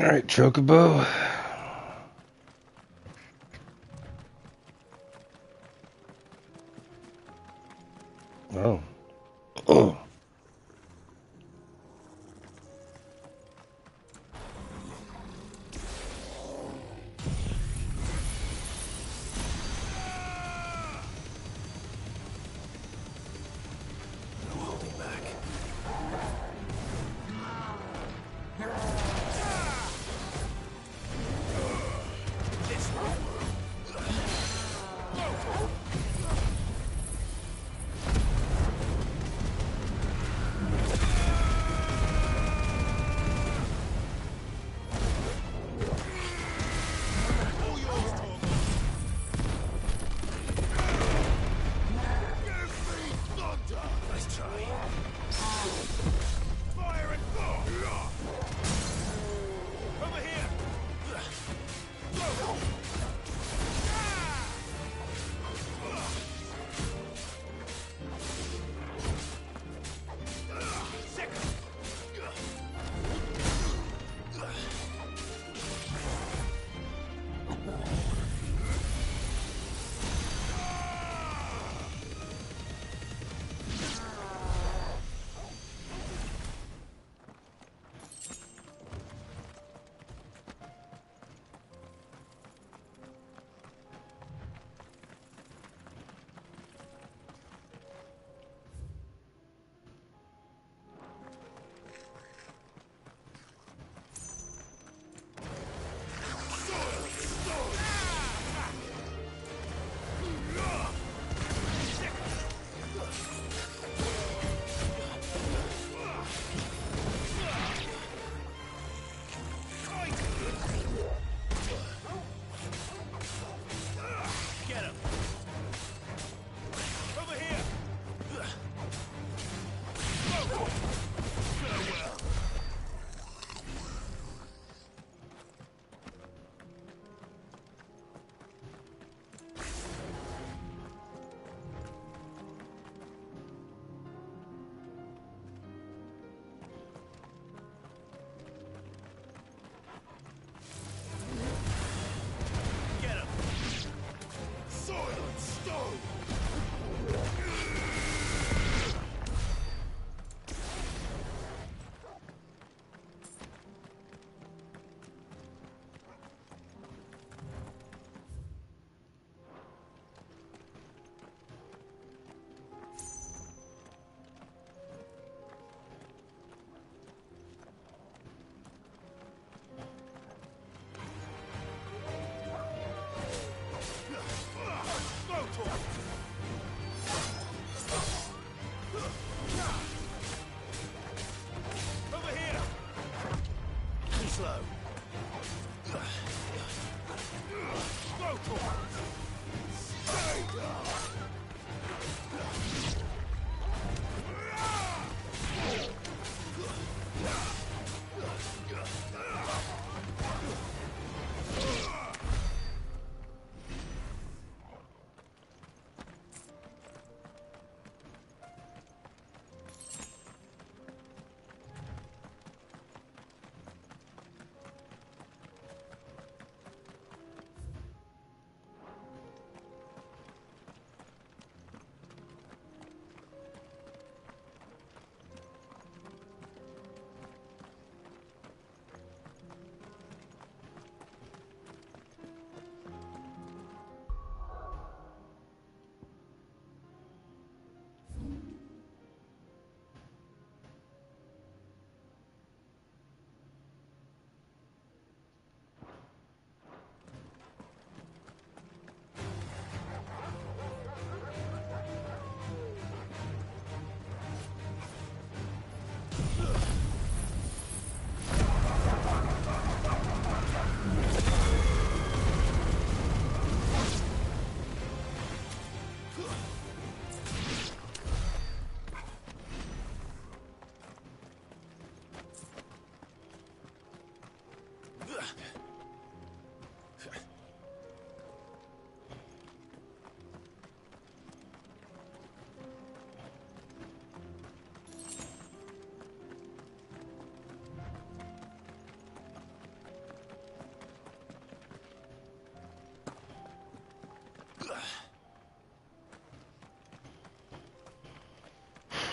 G: Alright, Chocobo. Oh. Oh.
K: No holding back.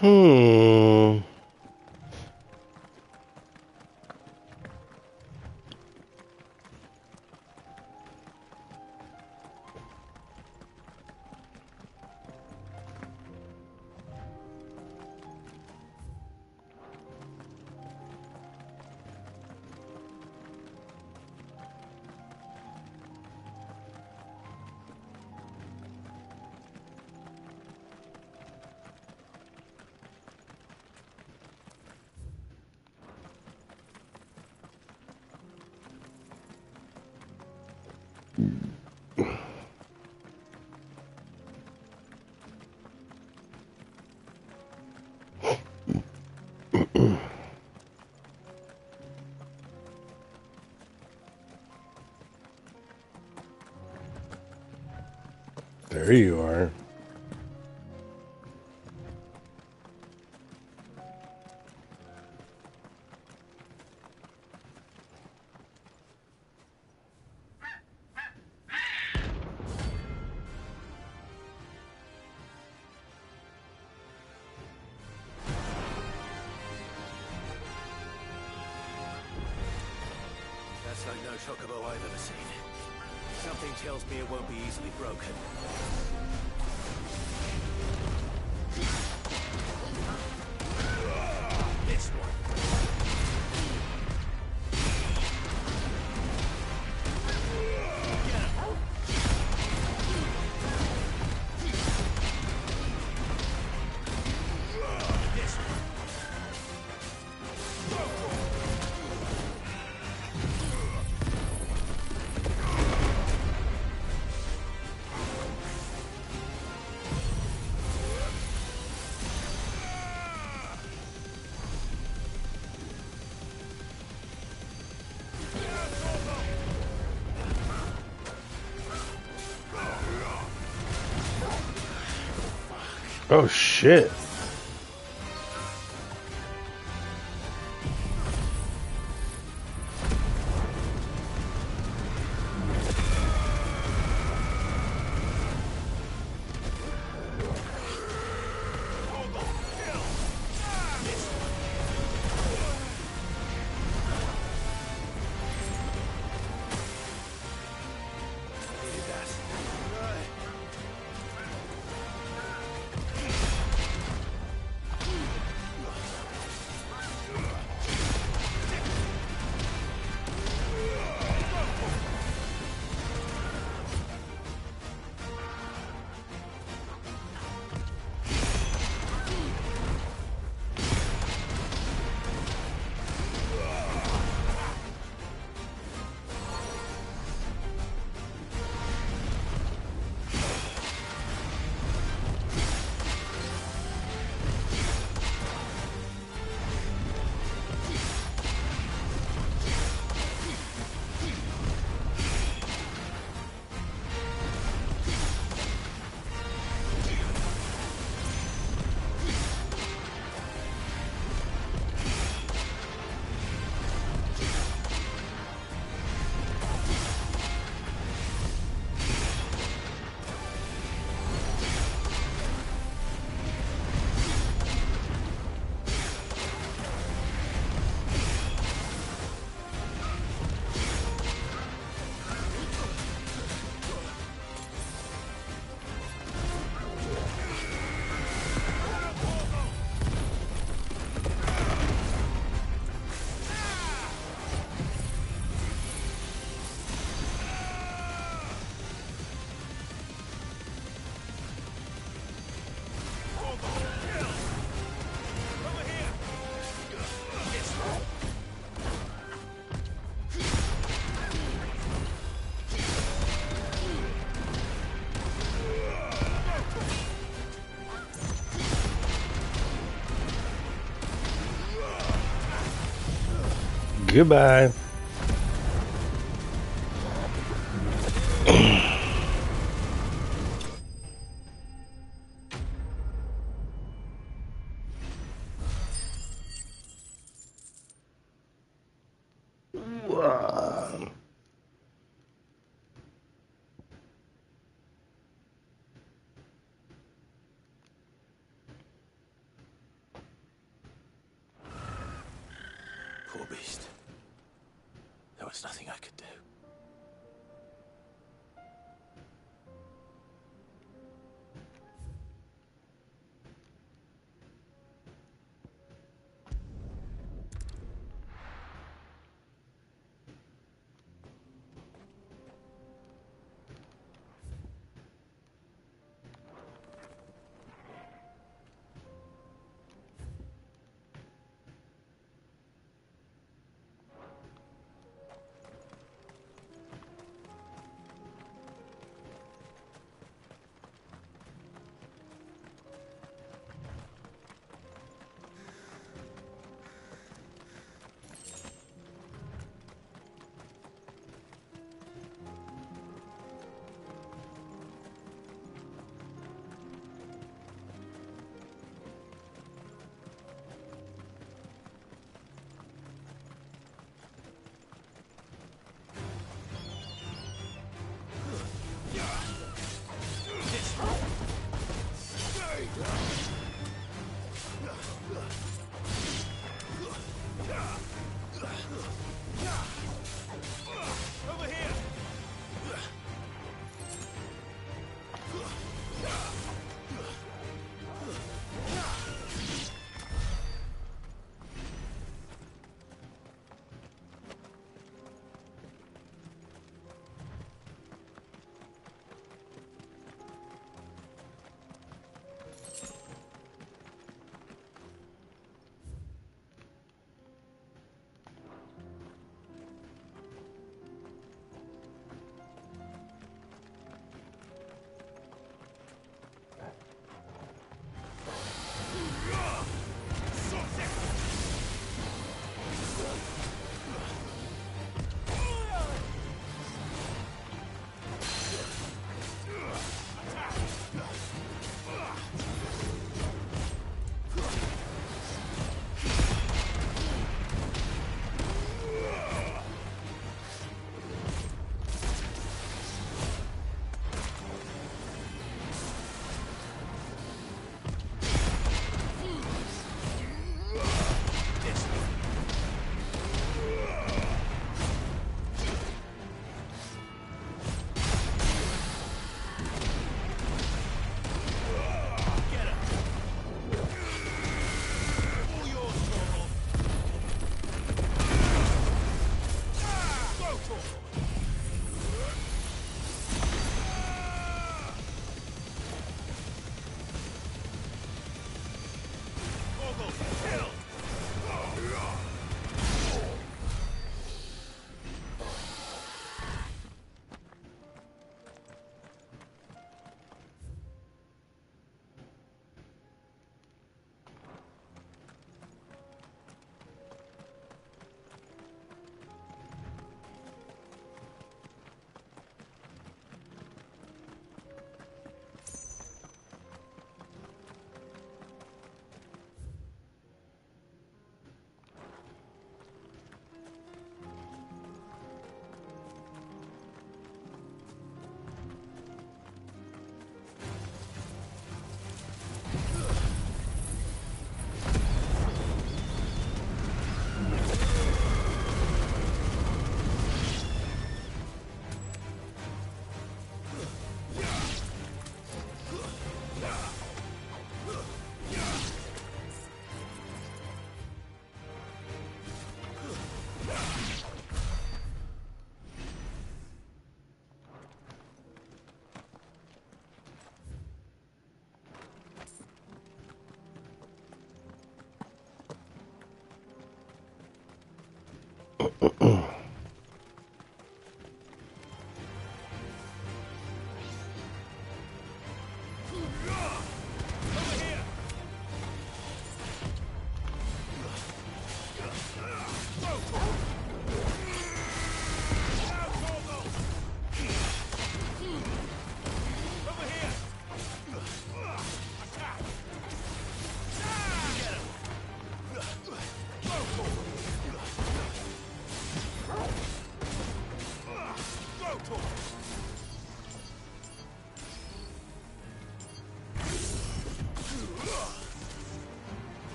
G: Hmm. There you are.
B: That's like no chocobo I've ever seen. Something tells me it won't be easily broken. This one.
G: Oh shit. Goodbye.
B: poor beast. There was nothing I could do.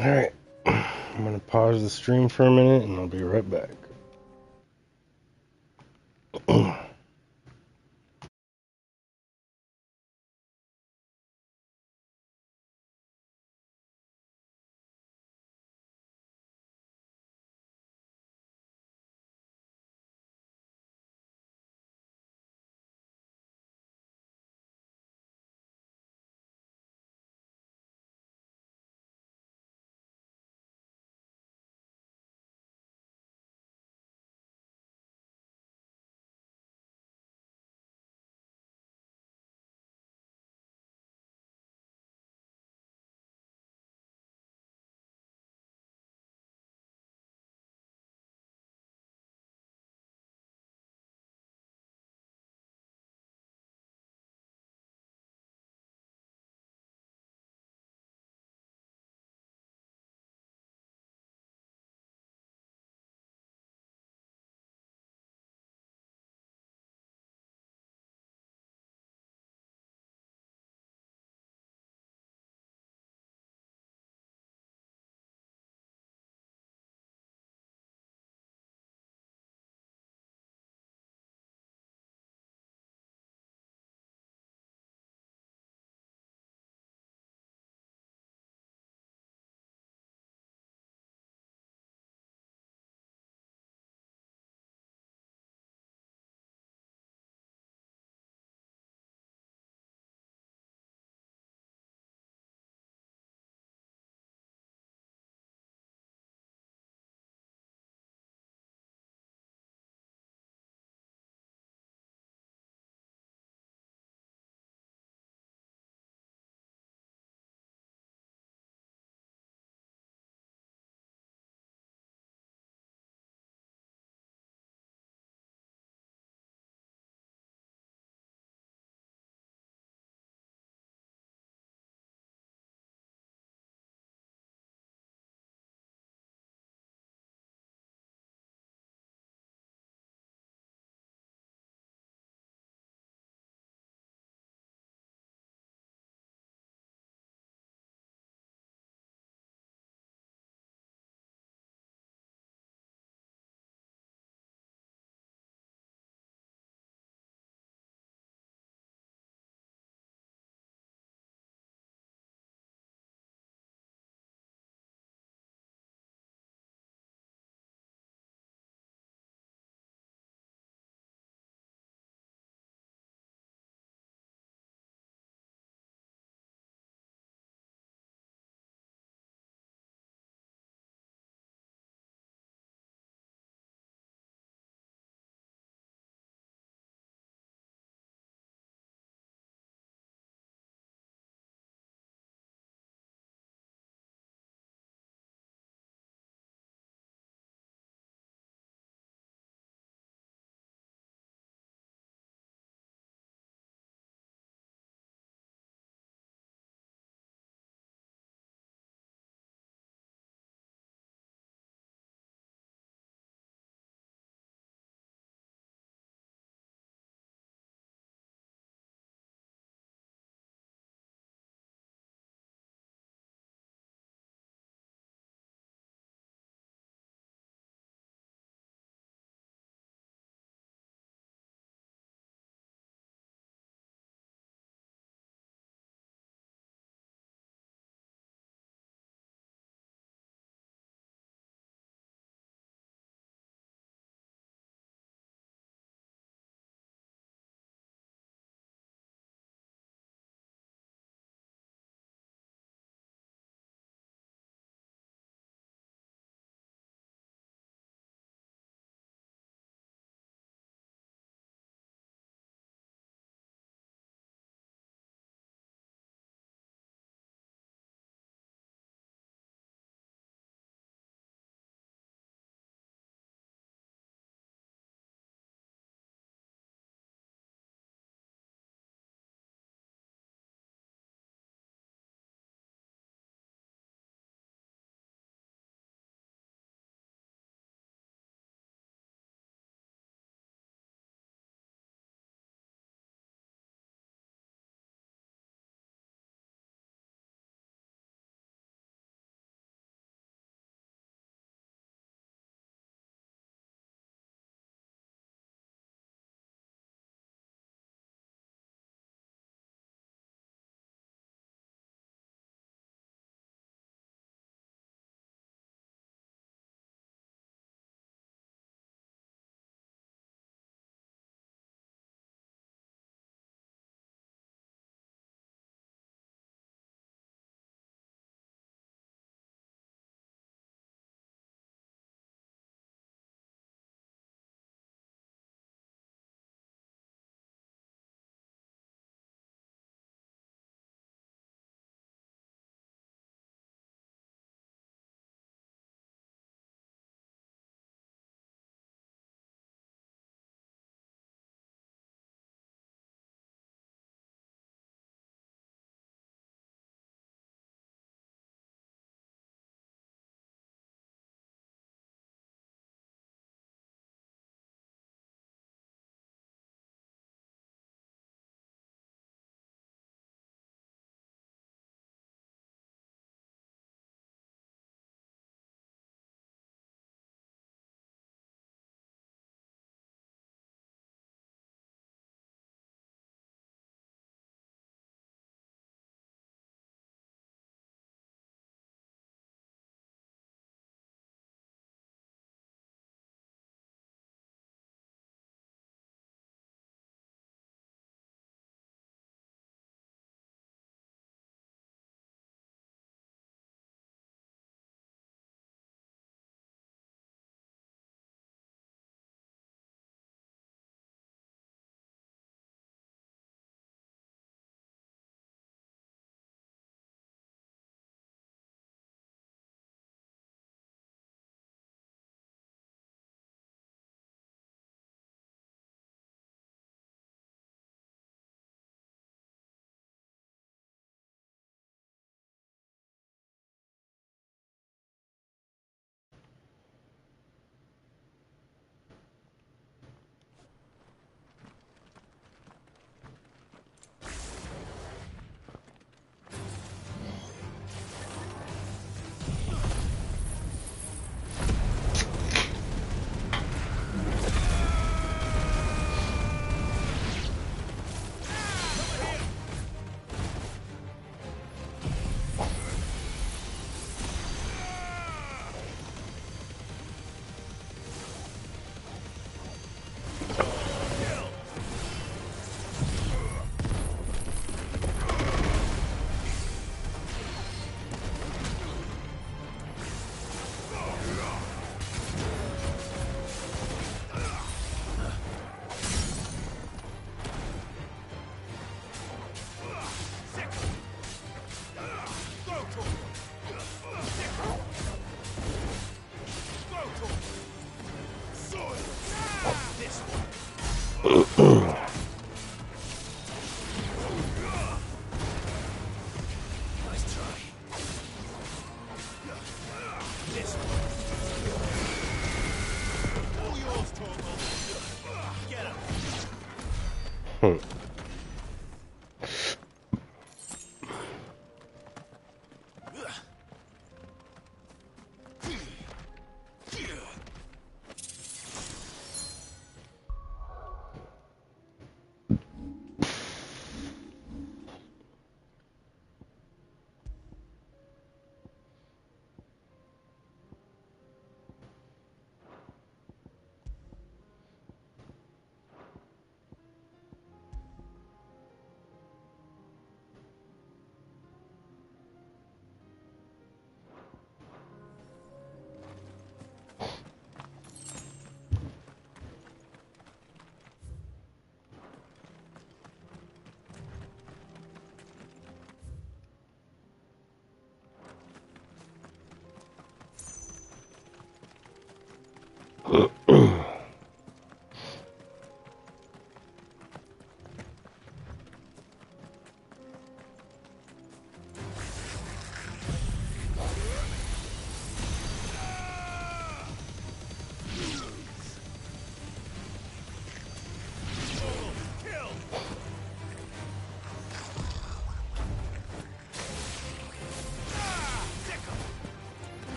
G: Alright. I'm gonna pause the stream for a minute and I'll be right back.
N: This all yours, Torgal. Get him.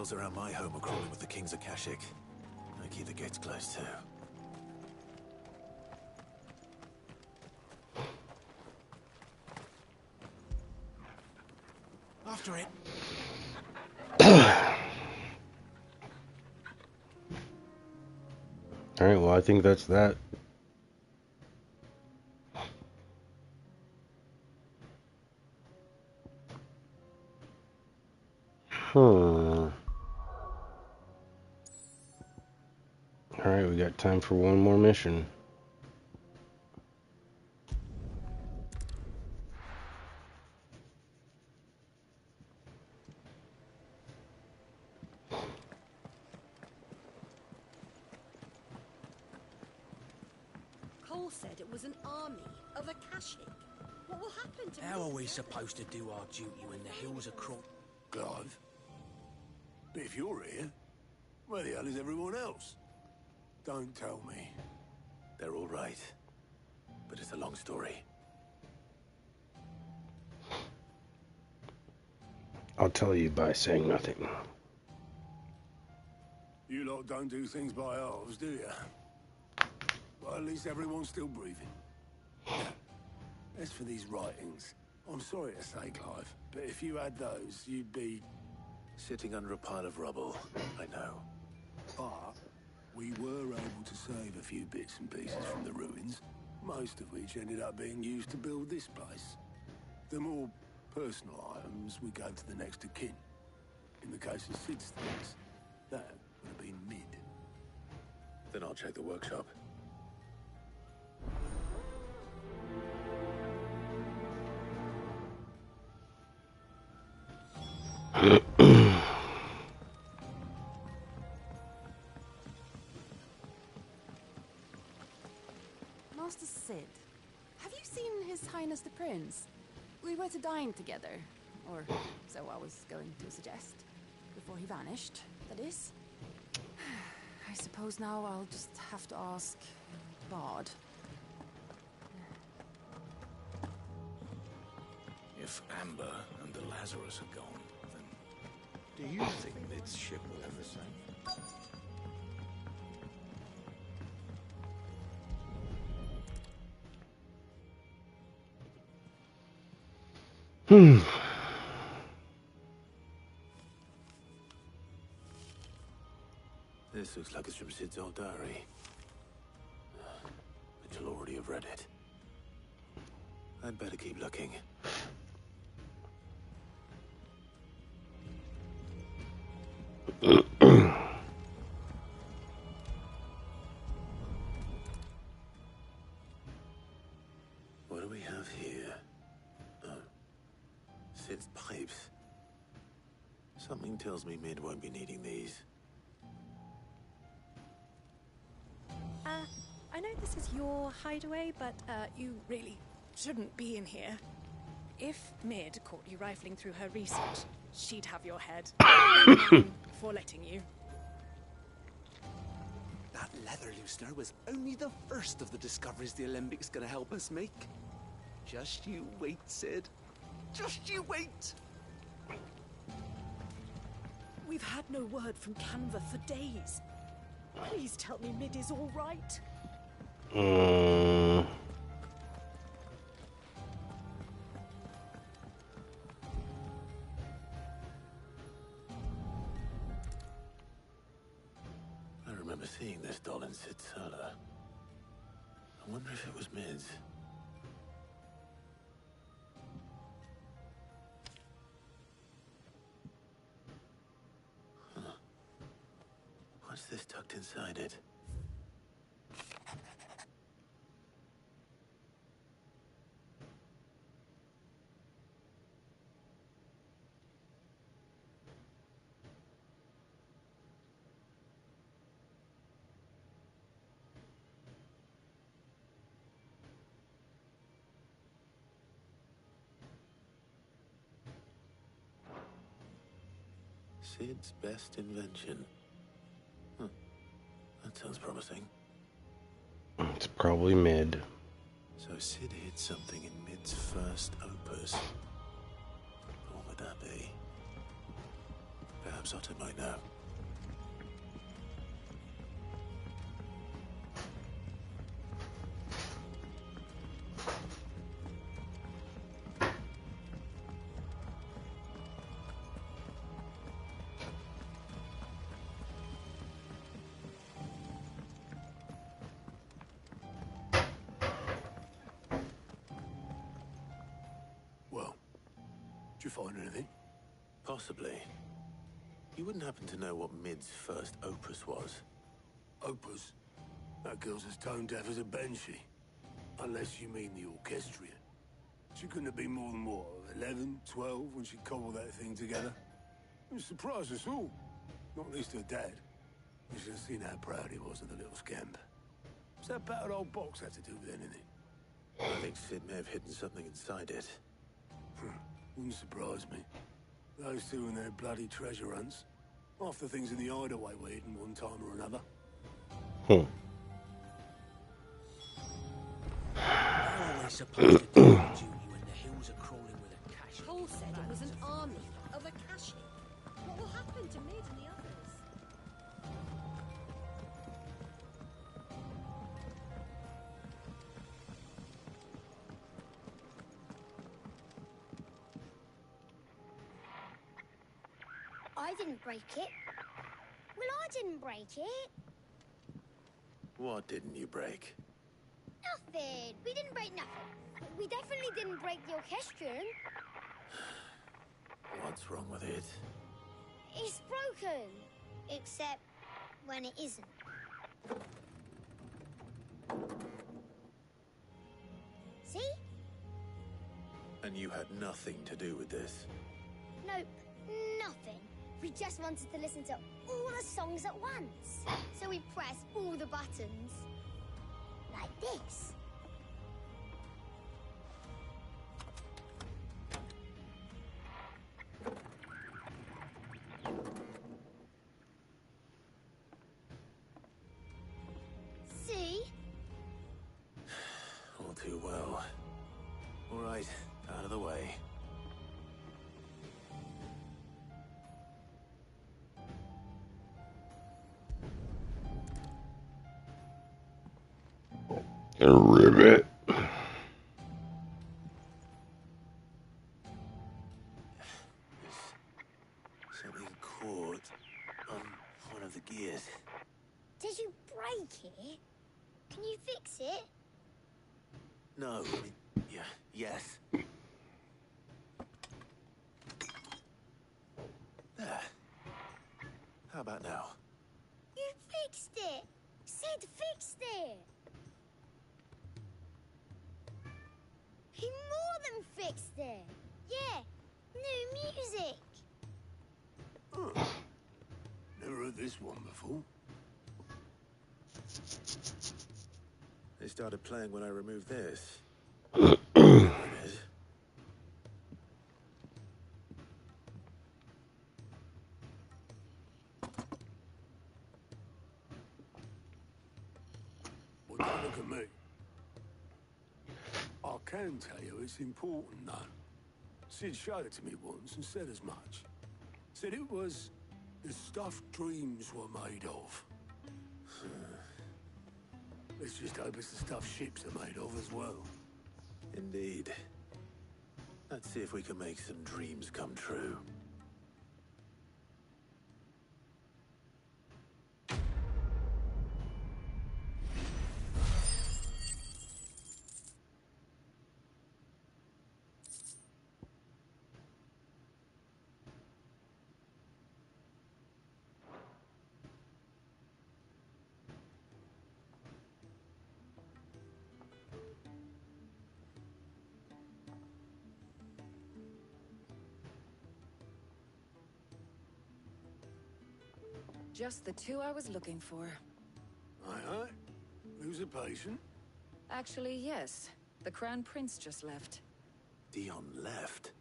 B: girls around my home are crawling with the King's Akashic. I keep the gates closed too.
Q: After it.
G: Alright, well, I think that's that. Alright, we got time for one more mission.
V: Cole said it was an army of Akashic. What will happen to
Q: How are we supposed to do our duty when the hills are
C: Clive? But if you're here, where the hell is everyone else? Don't tell me.
B: They're all right. But it's a long story.
G: I'll tell you by saying nothing.
C: You lot don't do things by halves, do you? Well, at least everyone's still breathing. As for these writings, I'm sorry to say, Clive, but if you had those, you'd be...
B: Sitting under a pile of rubble, I know.
C: But we were able to save a few bits and pieces from the ruins, most of which ended up being used to build this place. The more personal items we gave to the next of kin. In the case of Sid's things, that would have been mid.
B: Then I'll check the workshop.
F: Master Sid, have you seen His Highness the Prince? We were to dine together, or so I was going to suggest. Before he vanished, that is. I suppose now I'll just have to ask Bard.
K: If Amber and the Lazarus are gone, then do you think Mid's ship will ever sink?
B: This looks like it's from Sid's old diary. But you'll already have read it. I'd better keep looking. What do we have here? Oh. Sid's pipes. Something tells me Mid won't be needing these.
O: I know this is your hideaway, but you really shouldn't be in here. If Mid caught you rifling through her research, she'd have your head. For letting you.
D: That leather loosener was only the first of the discoveries the Olympics gonna help us make. Just you wait, Sid. Just you wait!
O: We've had no word from Canva for days. Please tell me Mid is all right.
B: I remember seeing this doll in Sid's cellar. I wonder if it was Mid's. Huh. What's this tucked inside it? Sid's best invention. Huh. That sounds promising.
G: It's probably Mid.
B: So Sid hid something in Mid's first opus. What would that be? Perhaps Perhaps Otto might know.
C: Well, did you find anything?
B: Possibly. You wouldn't happen to know what Mid's first opus was?
C: Opus? That girl's as tone deaf as a banshee. Unless you mean the orchestrion. She couldn't have been more than, what, 11, 12 when she cobbled that thing together? It surprised us all. Not least her dad. You should have seen how proud he was of the little scamp. What's that battered old box had to do with anything?
B: I think Sid may have hidden something inside it.
C: Wouldn't surprise me. Those two and their bloody treasure hunts. Half the things in the hideaway were hidden one time or another.
Q: How are we supposed to do you when the hills are crawling with a cache?
V: Paul said it was an army of a cache. What will happen to Mid and the others?
E: I didn't break it. Well, I didn't break it.
B: What didn't you break?
E: Nothing. We didn't break nothing. We definitely didn't break the orchestrion.
B: What's wrong with it?
E: It's broken. Except when it isn't. See?
B: And you had nothing to do with this?
E: Nope. Nothing. We just wanted to listen to all the songs at once. So we pressed all the buttons. Like this. See?
B: All too well. All right, out of the way.
G: A rivet.
B: Something caught on one of the gears.
E: Did you break it? Can you fix it?
B: No. Yeah. Yes. There. How about now?
E: You fixed it! Sid fixed it! He more than fixed it! Yeah, new music!
C: Never heard this one before.
B: They started playing when I removed this.
C: Well, don't look at me. I can tell you it's important, though. Sid showed it to me once and said as much. Said it was the stuff dreams were made of. Let's just hope it's the stuff ships are made of as well.
B: Indeed. Let's see if we can make some dreams come true.
I: Just the two I was looking for.
C: Aye. Who's a patient?
I: Actually, yes. The Crown Prince just left.
B: Dion left?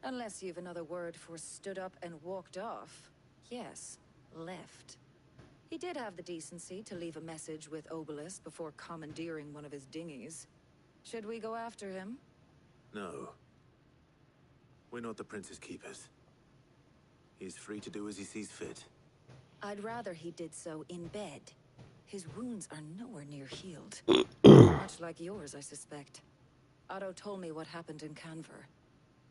I: Unless you've another word for stood up and walked off. Yes, left. He did have the decency to leave a message with Obelisk before commandeering one of his dinghies. Should we go after him?
B: No. We're not the Prince's keepers. He's free to do as he sees fit.
I: I'd rather he did so in bed. His wounds are nowhere near healed. Much like yours, I suspect. Otto told me what happened in Canver.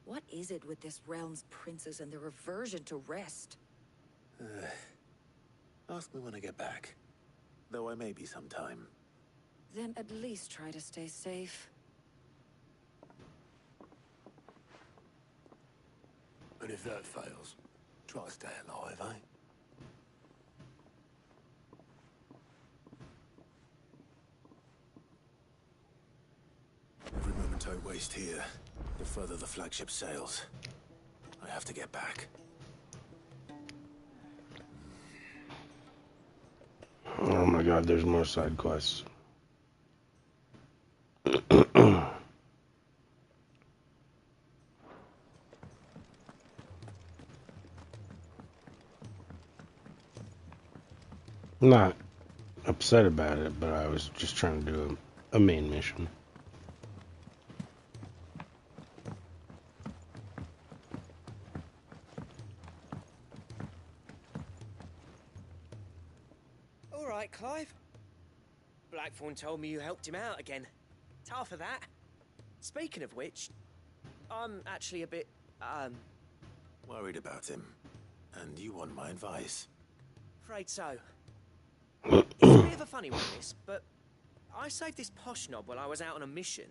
I: What is it with this realm's princes and their aversion to rest?
B: Ask me when I get back. Though I may be sometime.
I: Then at least try to stay safe.
C: And if that fails, try to stay alive, eh?
B: Every moment I waste here, the further the flagship sails. I have to get back.
G: Oh my god, there's more side quests. Not upset about it, but I was just trying to do a main mission.
A: All right, Clive. Blackthorn told me you helped him out again. Tough for that. Speaking of which, I'm actually a bit,
B: Worried about him. And you want my advice.
A: afraid so. It's a bit of a funny one, this, but I saved this posh knob while I was out on a mission,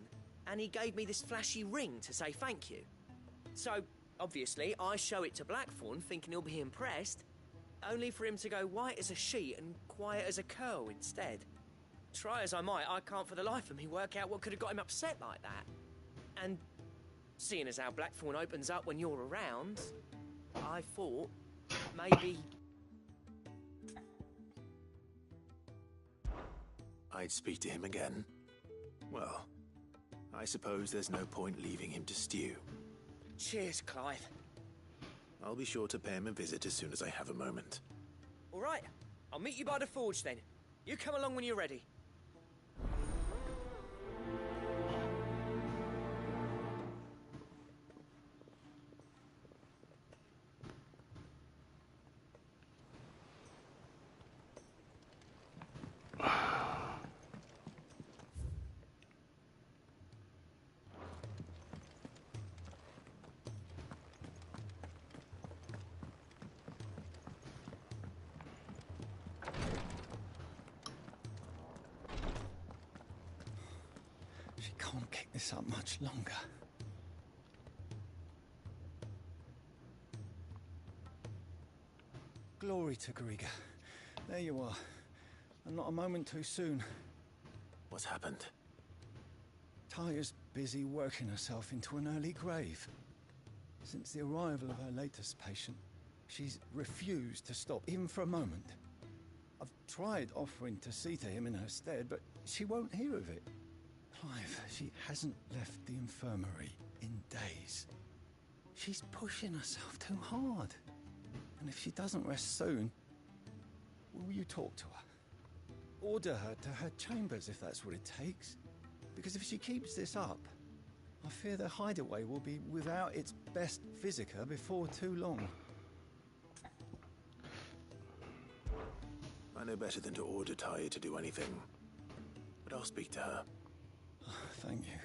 A: and he gave me this flashy ring to say thank you. So, obviously, I show it to Blackthorn, thinking he'll be impressed, only for him to go white as a sheet and quiet as a curl instead. Try as I might, I can't for the life of me work out what could have got him upset like that. And seeing as how Blackthorn opens up when you're around, I thought maybe...
B: I'd speak to him again. Well, I suppose there's no point leaving him to stew.
A: Cheers, Clive.
B: I'll be sure to pay him a visit as soon as I have a moment.
A: All right, I'll meet you by the forge then. You come along when you're ready.
H: She can't keep this up much longer. Glory to Griga. There you are. And not a moment too soon.
B: What's happened?
H: Taya's busy working herself into an early grave. Since the arrival of her latest patient, she's refused to stop, even for a moment. I've tried offering to see to him in her stead, but she won't hear of it. Clive, she hasn't left the infirmary in days. She's pushing herself too hard. And if she doesn't rest soon, will you talk to her? Order her to her chambers if that's what it takes. Because if she keeps this up, I fear the hideaway will be without its best physica before too long.
B: I know better than to order Taya to do anything. But I'll speak to her.
H: Thank you.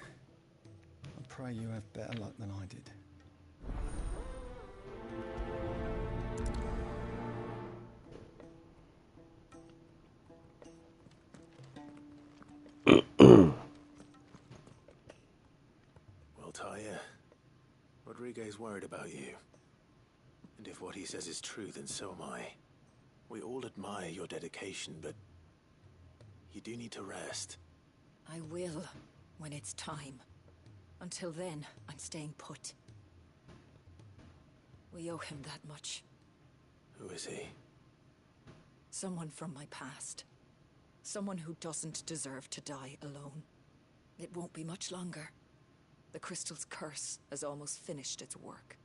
H: I pray you have better luck than I did.
B: Well, Taya, Rodriguez worried about you. And if what he says is true, then so am I. We all admire your dedication, but you do need to rest.
I: I will, when it's time. Until then, I'm staying put. We owe him that much.
B: Who is he?
I: Someone from my past. Someone who doesn't deserve to die alone. It won't be much longer. The crystal's curse has almost finished its work.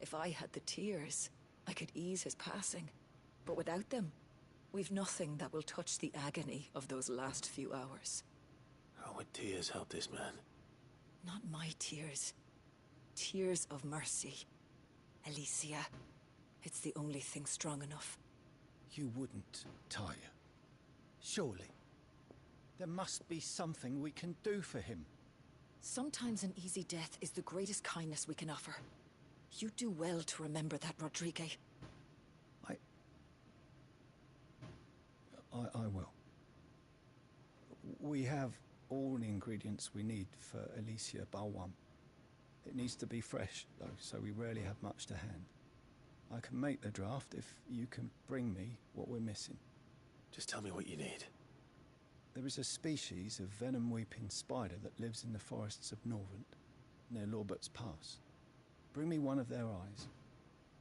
I: If I had the tears, I could ease his passing. But without them, we've nothing that will touch the agony of those last few hours.
B: How would tears help this man?
I: Not my tears. Tears of mercy. Alicia, It's the only thing strong enough.
H: You wouldn't, Tyre. Surely. There must be something we can do for him.
I: Sometimes an easy death is the greatest kindness we can offer. You do well to remember that, Rodrigue.
H: I will. We have all the ingredients we need for Alicia Balwam. It needs to be fresh, though, so we rarely have much to hand. I can make the draft if you can bring me what we're missing.
B: Just tell me what you need.
H: There is a species of venom-weeping spider that lives in the forests of Norvent, near Lorbert's Pass. Bring me one of their eyes.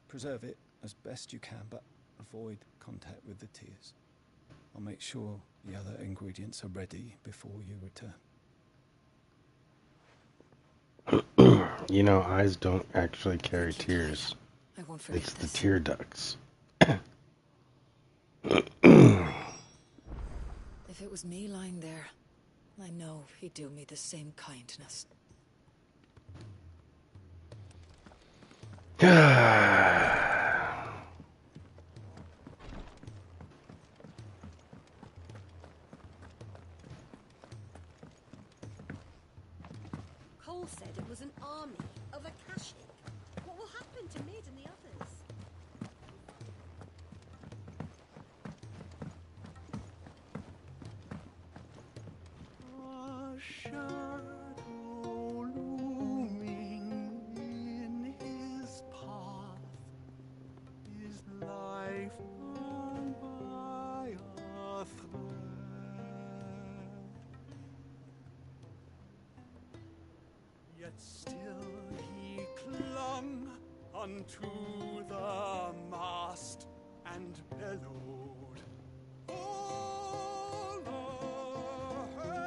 H: Preserve it as best you can, but avoid contact with the tears. I'll make sure the other ingredients are ready before you return.
G: You know, eyes don't actually carry tears.
I: I won't forget
G: It's
I: this.
G: the tear ducts.
I: If it was me lying there, I know he'd do me the same kindness.
V: Cole said it was an army of Akashic. What will happen to Mid and the others?
C: A shadow looming in his path, his life hung by a thread. Yet still he clung unto the mast and bellowed, all ahead.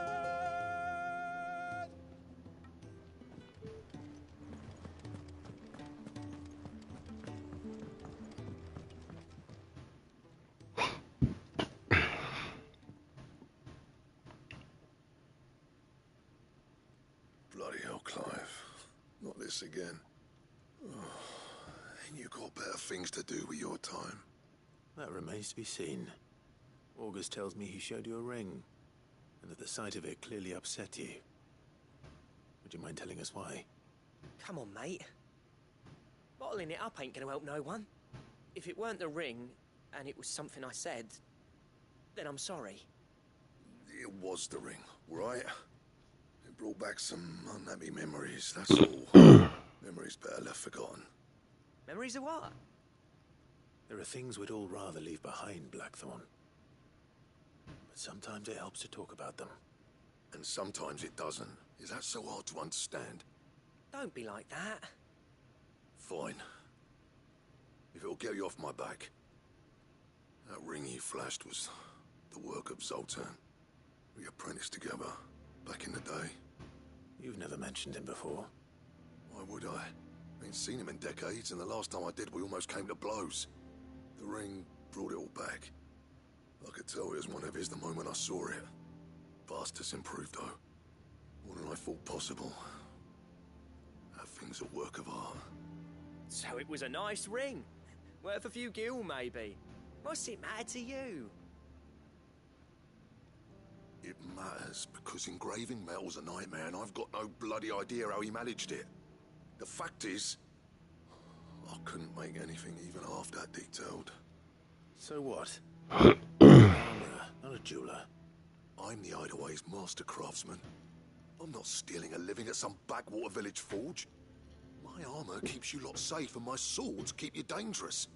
W: Bloody hell, Clive. Not this again. Oh, ain't you got better things to do with your time?
B: That remains to be seen. August tells me he showed you a ring, and that the sight of it clearly upset you. Would you mind telling us why?
A: Come on, mate. Bottling it up ain't gonna help no one. If it weren't the ring, and it was something I said, then I'm sorry.
W: It was the ring, right? It brought back some unhappy memories, that's all. Memories better left forgotten.
A: Memories of what?
B: There are things we'd all rather leave behind, Blackthorn. But sometimes it helps to talk about them.
W: And sometimes it doesn't. Is that so hard to understand?
A: Don't be like that.
W: Fine. If it'll get you off my back. That ring you flashed was the work of Zoltan. We apprenticed together, back in the day.
B: You've never mentioned him before.
W: Why would I? Ain't seen him in decades, and the last time I did, we almost came to blows. The ring brought it all back. I could tell it was one of his the moment I saw it. Bastard's improved, though. More than I thought possible. That thing's a work of art.
A: So it was a nice ring. Worth a few gil, maybe. What's it matter to you?
W: It matters because engraving metal's a nightmare, and I've got no bloody idea how he managed it. The fact is, I couldn't make anything even half that detailed.
B: So what? Armorer, not a jeweler.
W: I'm the Hideaway's master craftsman. I'm not stealing a living at some backwater village forge. My armor keeps you lot safe, and my swords keep you dangerous.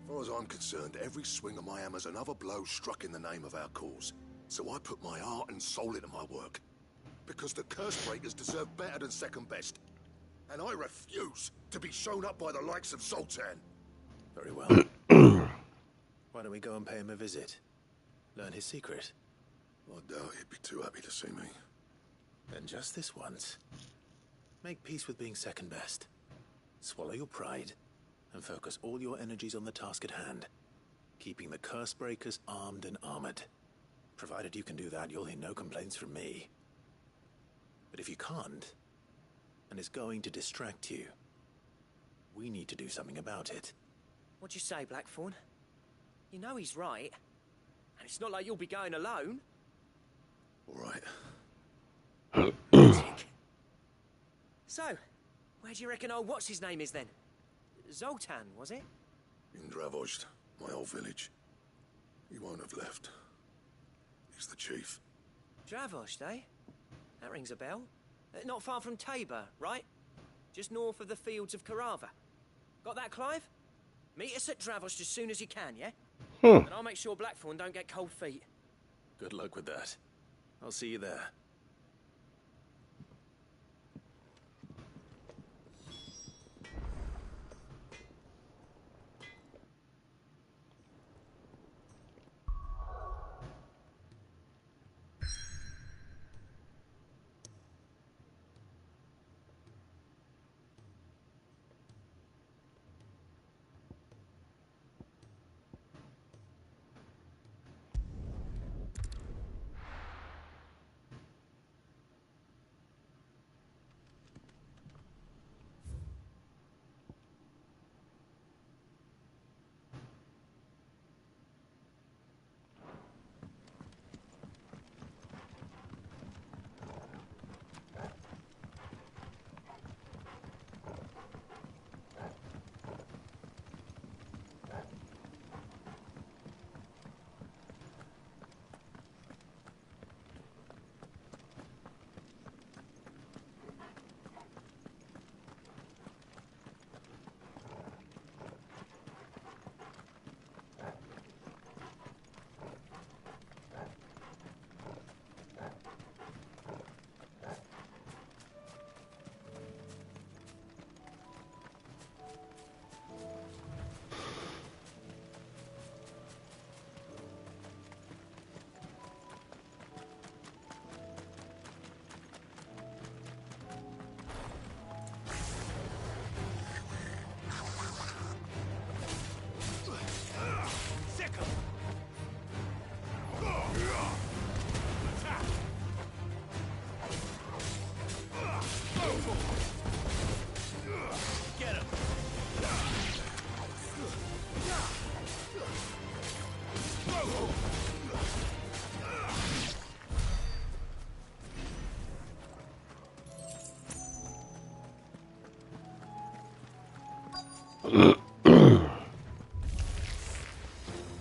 W: As far as I'm concerned, every swing of my hammer's another blow struck in the name of our cause. So I put my heart and soul into my work. Because the curse breakers deserve better than second best. And I refuse to be shown up by the likes of Zoltan.
B: Very well. Why don't we go and pay him a visit? Learn his secret.
W: I doubt he'd be too happy to see me.
B: Then just this once. Make peace with being second best. Swallow your pride, and focus all your energies on the task at hand. Keeping the curse breakers armed and armored. Provided you can do that, you'll hear no complaints from me. But if you can't, and it's going to distract you, we need to do something about it.
A: What'd you say, Blackthorn? You know he's right. And it's not like you'll be going alone.
W: All right.
A: So, where do you reckon old what's-his-name is then? Zoltan, was it?
W: In Dravozd, my old village. He won't have left. He's the chief.
A: Dravozd, eh? That rings a bell. Not far from Tabor, right? Just north of the fields of Carava. Got that, Clive? Meet us at Dravozd as soon as you can, yeah? And I'll make sure Blackthorn don't get cold feet.
B: Good luck with that. I'll see you there.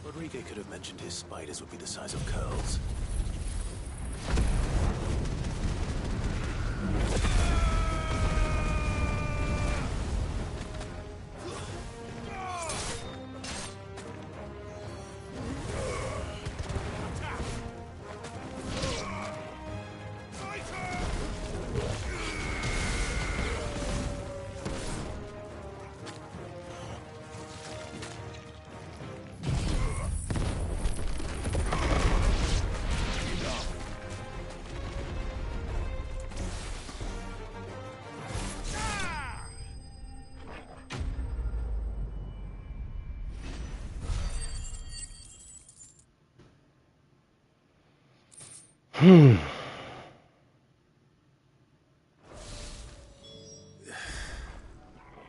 B: Rodrigo could have mentioned his spiders would be the size of curls.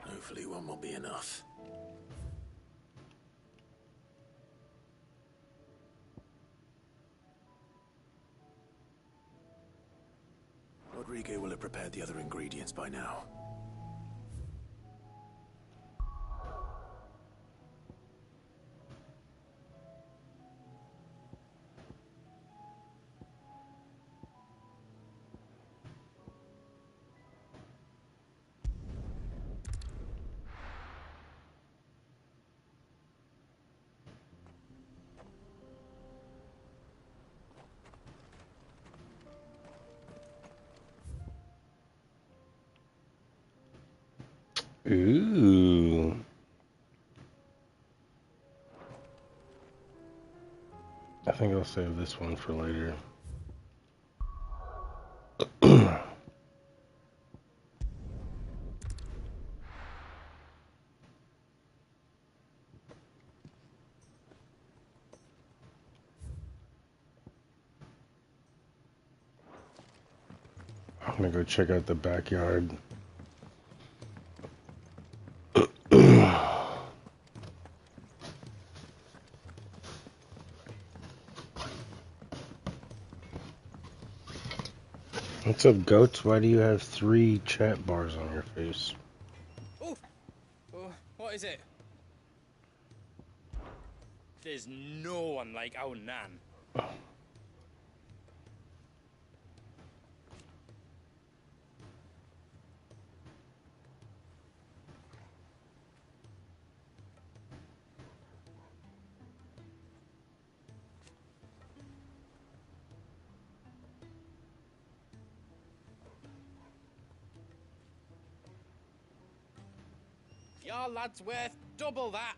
B: Hopefully one will be enough. Rodrigo will have prepared the other ingredients by now.
G: Ooh. I think I'll save this one for later. I'm gonna go check out the backyard. What's up, goats? Why do you have 3 chat bars on your face?
J: Oh, what is it? There's no one like our Nan. Your lad's worth double that.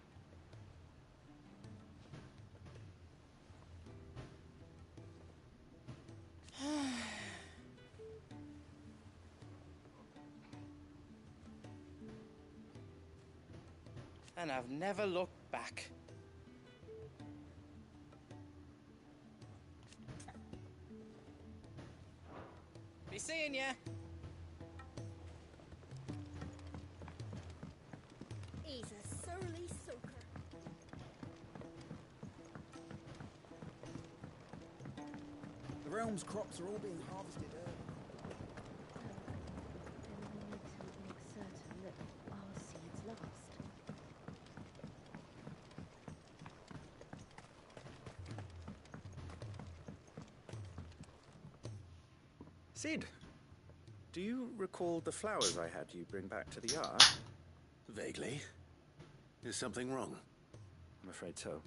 J: And I've never looked back. Be seeing ya.
V: He's a surly soaker.
L: The realm's crops are all being harvested early.
F: Then we need to make certain that our seeds last.
B: Sid, do you recall the flowers I had you bring back to the yard? Vaguely. Is something wrong? I'm afraid so.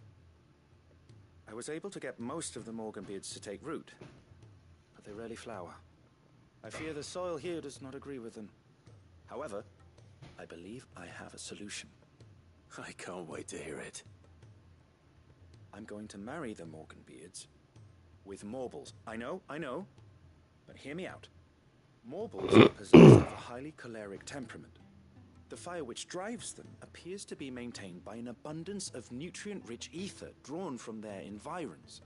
B: I was able to get most of the Morganbeards to take root, but they rarely flower. I fear the soil here does not agree with them. However, I believe I have a solution. I can't wait to hear it. I'm going to marry the Morganbeards with Morbles. I know, but hear me out. Morbles are possessed of a highly choleric temperament. The fire which drives them appears to be maintained by an abundance of nutrient-rich ether drawn from their environs.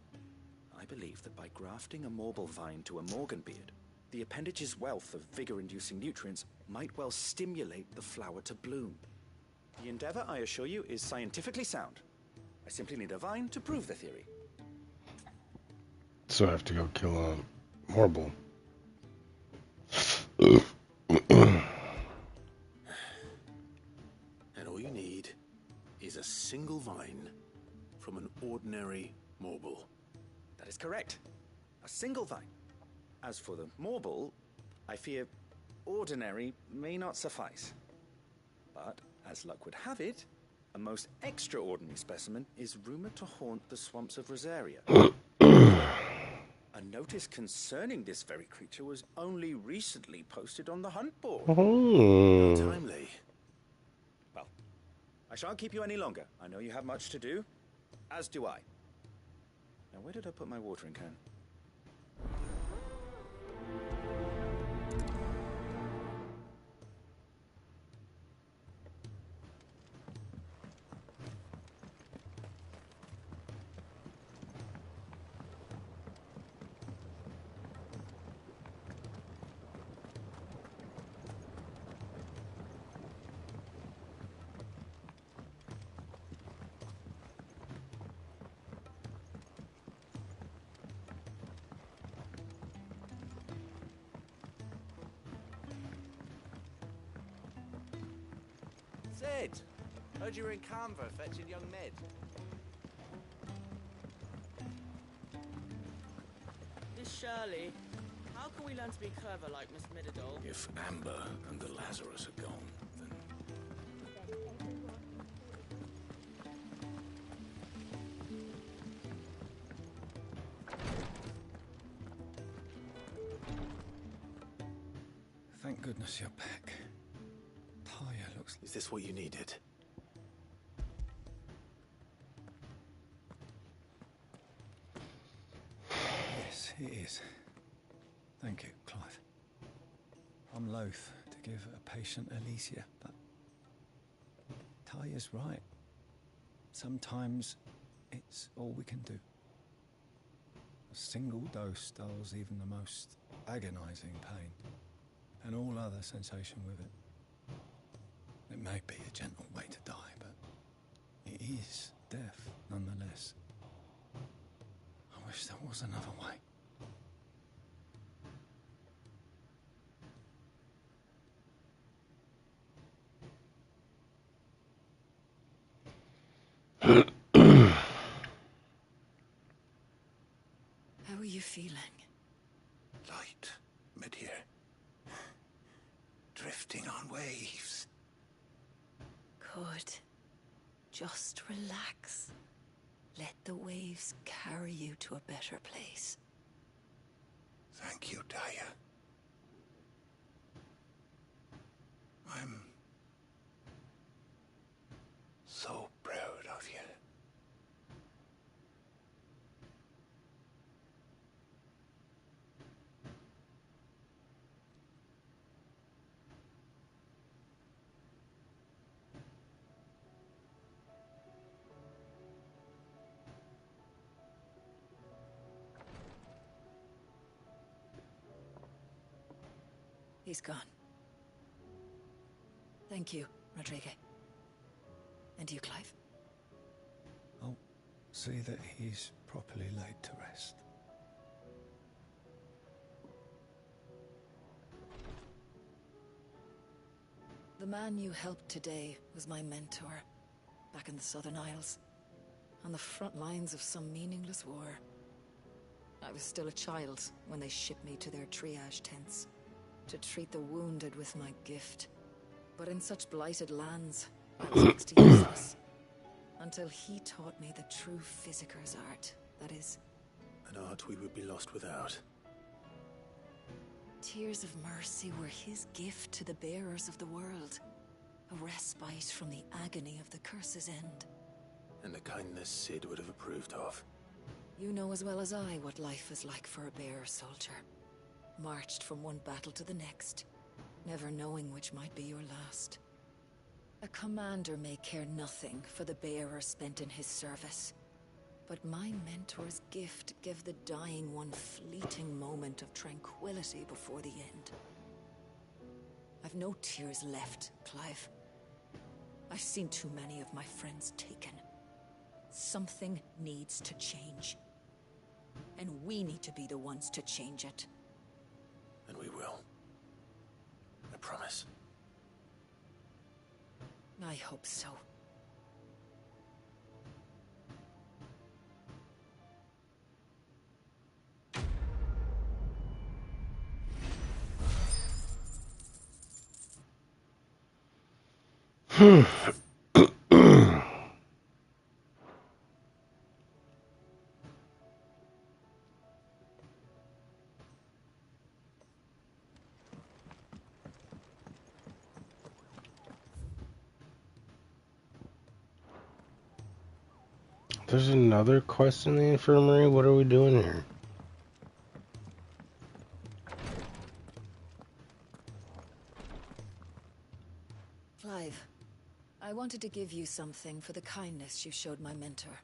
B: I believe that by grafting a Morble vine to a Morganbeard, the appendage's wealth of vigor-inducing nutrients might well stimulate the flower to bloom. The endeavor, I assure you, is scientifically sound. I simply need a vine to prove the theory.
G: So I have to go kill a Morble.
B: And all you need is a single vine from an ordinary Morble. That is correct. A single vine. As for the Morble, I fear ordinary may not suffice. But, as luck would have it, a most extraordinary specimen is rumored to haunt the swamps of Rosaria. A notice concerning this very creature was only recently posted on the hunt board.
G: Oh.
B: How timely. Well, I shan't keep you any longer. I know you have much to do, as do I. Now, where did I put my watering can?
D: Sid, heard you were in Canva fetching young Mid.
M: Miss Shirley, how can we learn to be clever like Miss Midadol?
X: If Amber and the Lazarus are gone, then...
H: Thank goodness you're back. Taya looks...
B: Is this what you needed?
H: Yes, it is. Thank you, Clive. I'm loath to give a patient Alicia, but Taya's right. Sometimes it's all we can do. A single dose dulls even the most agonizing pain, and all other sensation with it. It may be a gentle way to die, but it is death nonetheless. I wish there was another way.
Q: you feeling?
X: Light, mid-here. Drifting on waves.
Q: Good. Just relax. Let the waves carry you to a better place.
X: Thank you, Daya. I'm so proud of you.
Q: He's gone. Thank you, Rodrigue. And you, Clive?
H: I'll see that he's properly laid to rest.
Q: The man you helped today was my mentor, back in the Southern Isles, on the front lines of some meaningless war. I was still a child when they shipped me to their triage tents, to treat the wounded with my gift. But in such blighted lands, I was next to useless. Until he taught me the true physicker's art, that is...
B: An art we would be lost without.
Q: Tears of mercy were his gift to the bearers of the world. A respite from the agony of the curse's end.
B: And the kindness Sid would have approved of.
Q: You know as well as I what life is like for a bearer soldier. Marched from one battle to the next, never knowing which might be your last. A commander may care nothing for the bearer spent in his service. But my mentor's gift gave the dying one fleeting moment of tranquility before the end. I've no tears left, Clive. I've seen too many of my friends taken. Something needs to change. And we need to be the ones to change it.
B: And we will. I promise.
Q: I hope so.
G: There's another quest in the infirmary. What are we doing here?
Q: Clive, I wanted to give you something for the kindness you showed my mentor.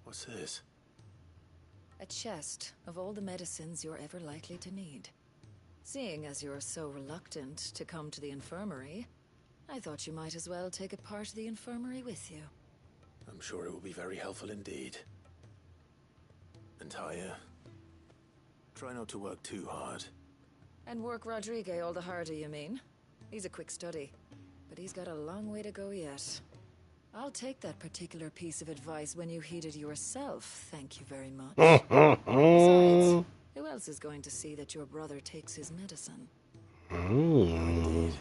B: What's this?
Q: A chest of all the medicines you're ever likely to need. Seeing as you're so reluctant to come to the infirmary, I thought you might as well take a part of the infirmary with you.
B: I'm sure it will be very helpful indeed. And Taya, try not to work too hard.
Q: And work Rodrigue all the harder, you mean? He's a quick study, but he's got a long way to go yet. I'll take that particular piece of advice when you heed it yourself, thank you very much. Besides, who else is going to see that your brother takes his medicine?
B: Indeed.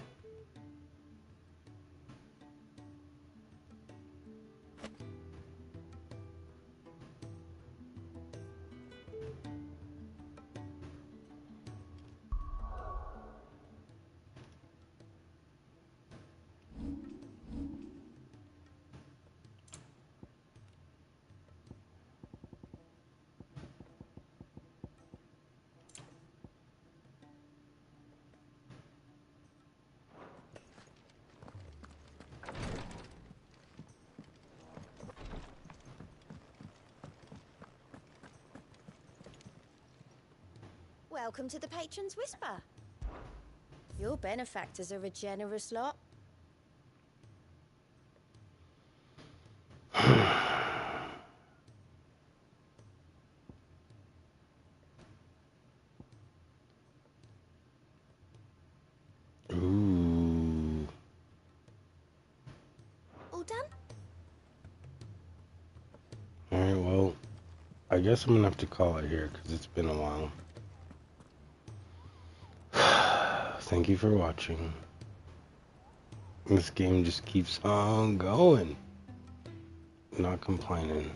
V: Welcome to the Patron's Whisper. Your benefactors are a generous lot.
G: Ooh.
V: All done?
G: Alright, well, I guess I'm gonna have to call it here because it's been a while. Thank you for watching. This game just keeps on going. Not complaining.